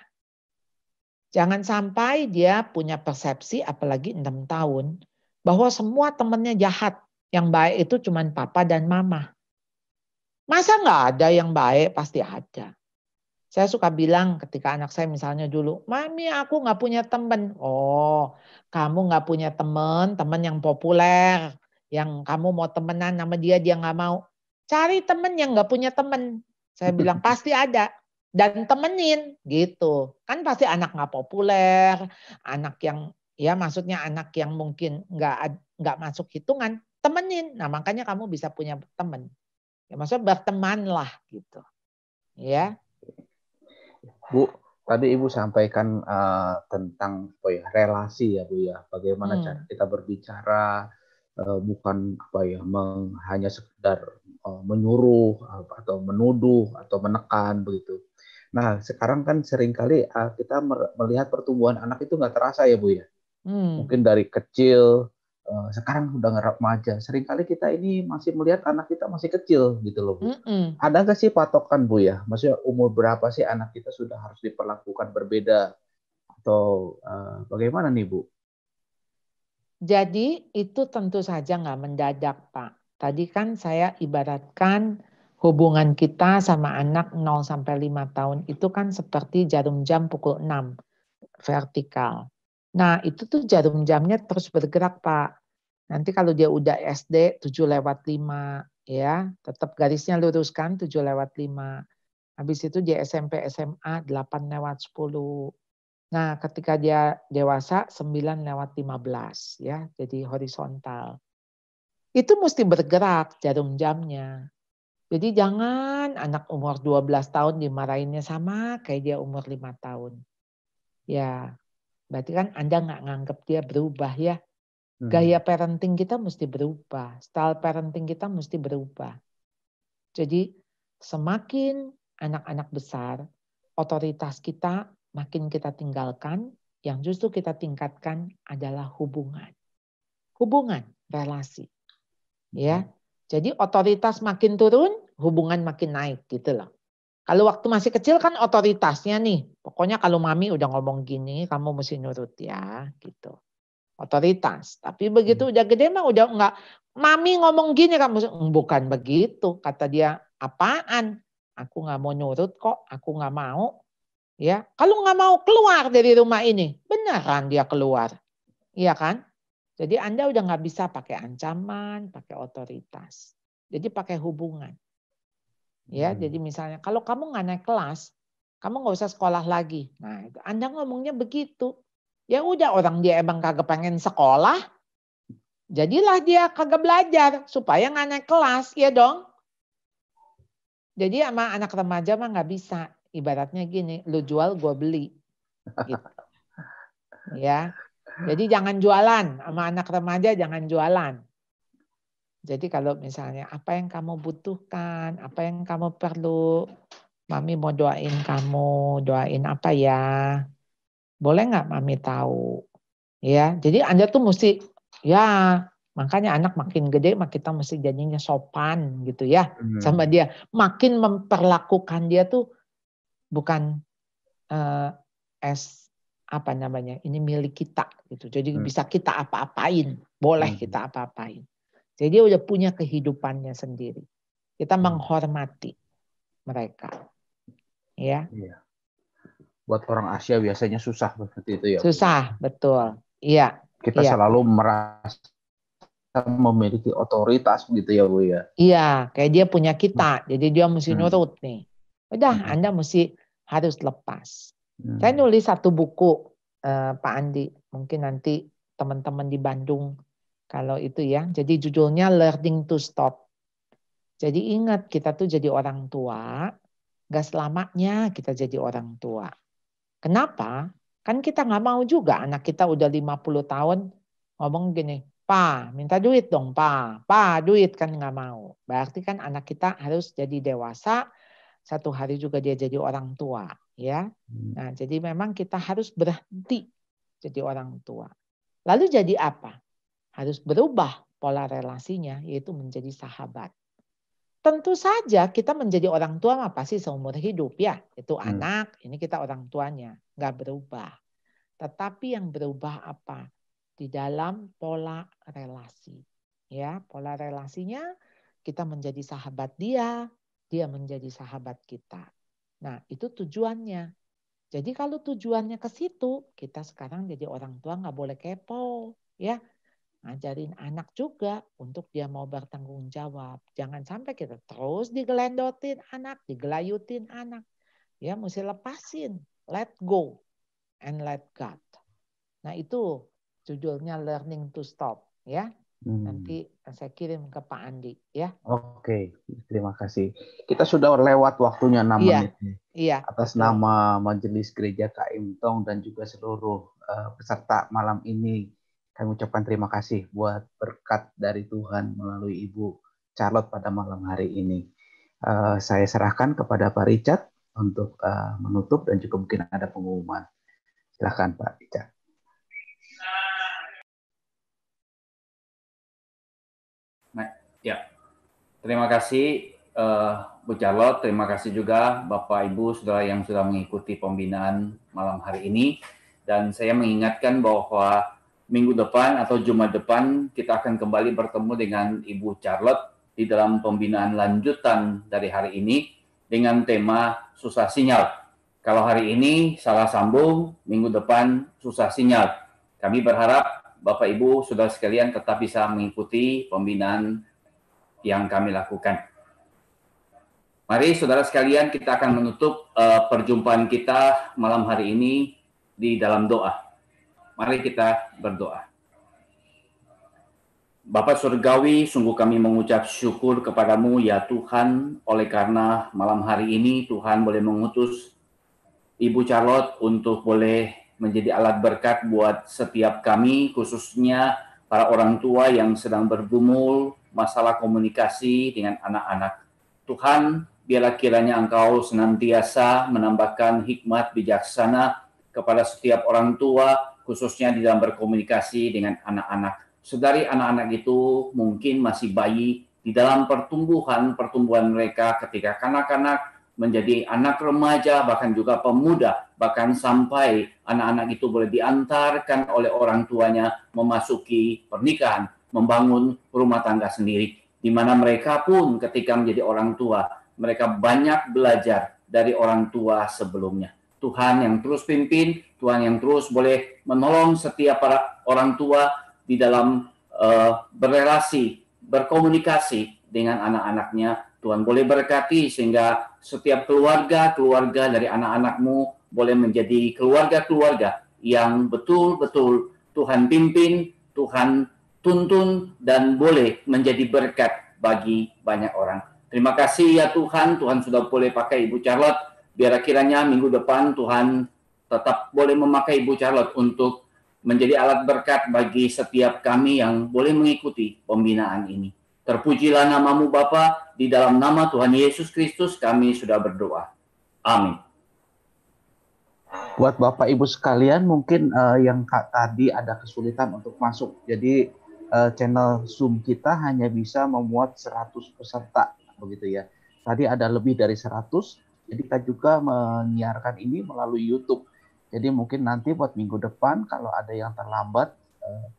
Jangan sampai dia punya persepsi, apalagi 6 tahun, bahwa semua temannya jahat. Yang baik itu cuma papa dan mama. Masa nggak ada yang baik? Pasti ada. Saya suka bilang ketika anak saya misalnya dulu, Mami aku nggak punya teman. Oh, kamu nggak punya teman yang populer. Yang kamu mau temenan sama dia nggak mau. Cari temen yang nggak punya temen. Saya bilang pasti ada. Dan temenin gitu. Kan pasti anak nggak populer. Anak yang ya maksudnya anak yang mungkin nggak masuk hitungan. Temenin. Nah makanya kamu bisa punya temen. Ya maksudnya berteman lah gitu. Ya. Bu, tadi Ibu sampaikan tentang relasi ya Bu ya. Bagaimana cara kita berbicara, bukan hanya sekedar menyuruh atau menuduh atau menekan begitu. Nah sekarang kan seringkali kita melihat pertumbuhan anak itu nggak terasa ya Bu ya. Mungkin dari kecil sekarang udah remaja. Seringkali kita ini masih melihat anak kita masih kecil gitu loh Bu. Ada nggak sih patokan Bu ya? Maksudnya umur berapa sih anak kita sudah harus diperlakukan berbeda atau bagaimana nih Bu? Jadi itu tentu saja nggak mendadak Pak. Tadi kan saya ibaratkan hubungan kita sama anak 0 sampai 5 tahun itu kan seperti jarum jam pukul 6 vertikal. Nah itu tuh jarum jamnya terus bergerak Pak. Nanti kalau dia udah SD 7:05 ya tetap garisnya lurus kan 7:05. Habis itu dia SMP SMA 8:10. Nah, ketika dia dewasa 9:15 ya, jadi horizontal. Itu mesti bergerak jarum jamnya. Jadi jangan anak umur 12 tahun dimarahinnya sama kayak dia umur 5 tahun. Ya, berarti kan Anda nggak nganggap dia berubah ya. Gaya parenting kita mesti berubah, style parenting kita mesti berubah. Jadi semakin anak-anak besar, otoritas kita makin kita tinggalkan, yang justru kita tingkatkan adalah hubungan. Hubungan, relasi. Ya. Jadi otoritas makin turun, hubungan makin naik gitu loh. Kalau waktu masih kecil kan otoritasnya nih, pokoknya kalau mami udah ngomong gini, kamu mesti nurut ya, gitu. Otoritas. Tapi begitu udah gede mah udah enggak, mami ngomong gini kamu bukan begitu, kata dia, apaan? Aku nggak mau nurut kok, aku nggak mau. Ya, kalau nggak mau keluar dari rumah ini, beneran dia keluar, iya kan? Jadi Anda udah nggak bisa pakai ancaman, pakai otoritas. Jadi pakai hubungan. Ya, jadi misalnya kalau kamu nggak naik kelas, kamu nggak usah sekolah lagi. Nah, itu Anda ngomongnya begitu. Ya udah orang dia emang kagak pengen sekolah, jadilah dia kagak belajar supaya nggak naik kelas, ya dong. Jadi sama anak remaja mah nggak bisa. Ibaratnya gini, lu jual gue beli. Gitu. Ya. Jadi jangan jualan sama anak remaja, jangan jualan. Jadi kalau misalnya apa yang kamu butuhkan, apa yang kamu perlu, Mami mau doain kamu, doain apa ya? Boleh nggak Mami tahu? Ya, jadi Anda tuh mesti, ya makanya anak makin gede, kita mesti jadinya sopan gitu ya sama dia. Makin memperlakukan dia tuh bukan apa namanya, ini milik kita gitu. Jadi bisa kita apa-apain, boleh kita apa-apain. Jadi dia udah punya kehidupannya sendiri. Kita menghormati mereka. Ya. Iya. Buat orang Asia biasanya susah seperti itu ya. Susah, betul. Iya. Kita selalu merasa memiliki otoritas gitu ya Bu ya. Iya, kayak dia punya kita, jadi dia mesti nurut nih. Udah, Anda mesti harus lepas. Saya nulis satu buku, Pak Andi, mungkin nanti teman-teman di Bandung kalau itu ya. Jadi judulnya Learning to Stop. Jadi ingat kita tuh jadi orang tua, gak selamanya kita jadi orang tua. Kenapa? Kan kita nggak mau juga anak kita udah 50 tahun ngomong gini, "Pa, minta duit dong, Pa. Pa, duit," kan nggak mau. Berarti kan anak kita harus jadi dewasa, satu hari juga dia jadi orang tua, ya. Nah, jadi memang kita harus berhenti jadi orang tua. Lalu jadi apa? Harus berubah pola relasinya, yaitu menjadi sahabat. Tentu saja kita menjadi orang tua pasti seumur hidup ya. Itu anak, ini kita orang tuanya. Nggak berubah. Tetapi yang berubah apa? Di dalam pola relasi. Ya, pola relasinya kita menjadi sahabat dia menjadi sahabat kita. Nah, itu tujuannya. Jadi kalau tujuannya ke situ, kita sekarang jadi orang tua nggak boleh kepo, ya. Ngajarin anak juga untuk dia mau bertanggung jawab. Jangan sampai kita terus digelendotin anak, digelayutin anak. Ya, mesti lepasin, let go and let God. Nah, itu judulnya Learning to Stop, ya. Nanti saya kirim ke Pak Andi, ya. Oke, terima kasih. Kita sudah lewat waktunya 6 menit. Iya, atas betul. Nama Majelis Gereja KM Tong dan juga seluruh peserta malam ini, kami ucapkan terima kasih buat berkat dari Tuhan melalui Ibu Charlotte pada malam hari ini. Saya serahkan kepada Pak Richard untuk menutup dan juga mungkin ada pengumuman. Silakan Pak Richard. Ya, terima kasih Bu Charlotte, terima kasih juga Bapak Ibu Saudara yang sudah mengikuti pembinaan malam hari ini. Dan saya mengingatkan bahwa minggu depan atau Jumat depan kita akan kembali bertemu dengan Ibu Charlotte di dalam pembinaan lanjutan dari hari ini dengan tema susah sinyal. Kalau hari ini salah sambung, minggu depan susah sinyal. Kami berharap Bapak Ibu Saudara sekalian tetap bisa mengikuti pembinaan yang kami lakukan. Mari saudara sekalian, kita akan menutup perjumpaan kita malam hari ini di dalam doa. Mari kita berdoa. Bapa Surgawi, sungguh kami mengucap syukur kepadamu ya Tuhan, oleh karena malam hari ini Tuhan boleh mengutus Ibu Charlotte untuk boleh menjadi alat berkat buat setiap kami, khususnya para orang tua yang sedang bergumul masalah komunikasi dengan anak-anak. Tuhan, biarlah kiranya Engkau senantiasa menambahkan hikmat bijaksana kepada setiap orang tua, khususnya di dalam berkomunikasi dengan anak-anak. Sedari anak-anak itu mungkin masih bayi, di dalam pertumbuhan mereka ketika kanak-kanak menjadi anak remaja, bahkan juga pemuda, bahkan sampai anak-anak itu boleh diantarkan oleh orang tuanya memasuki pernikahan, membangun rumah tangga sendiri, di mana mereka pun ketika menjadi orang tua, mereka banyak belajar dari orang tua sebelumnya. Tuhan yang terus pimpin, Tuhan yang terus boleh menolong setiap para orang tua di dalam berrelasi, berkomunikasi dengan anak-anaknya. Tuhan boleh berkati sehingga setiap keluarga dari anak-anakmu boleh menjadi keluarga-keluarga yang betul-betul Tuhan pimpin, Tuhan tuntun, dan boleh menjadi berkat bagi banyak orang. Terima kasih ya Tuhan, Tuhan sudah boleh pakai Ibu Charlotte. Biar kiranya minggu depan Tuhan tetap boleh memakai Ibu Charlotte untuk menjadi alat berkat bagi setiap kami yang boleh mengikuti pembinaan ini. Terpujilah namamu Bapa, di dalam nama Tuhan Yesus Kristus kami sudah berdoa. Amin. Buat Bapak Ibu sekalian, mungkin yang tadi ada kesulitan untuk masuk. Jadi channel Zoom kita hanya bisa memuat 100 peserta, begitu ya. Tadi ada lebih dari 100, jadi kita juga menyiarkan ini melalui YouTube. Jadi mungkin nanti buat minggu depan kalau ada yang terlambat,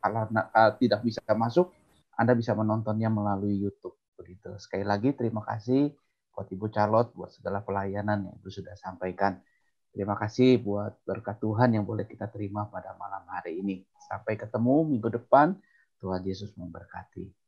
kalau tidak bisa masuk, Anda bisa menontonnya melalui YouTube. Begitu. Sekali lagi terima kasih buat Ibu Charlotte buat segala pelayanan yang Ibu sudah sampaikan. Terima kasih buat berkat Tuhan yang boleh kita terima pada malam hari ini. Sampai ketemu minggu depan. Tuhan Yesus memberkati.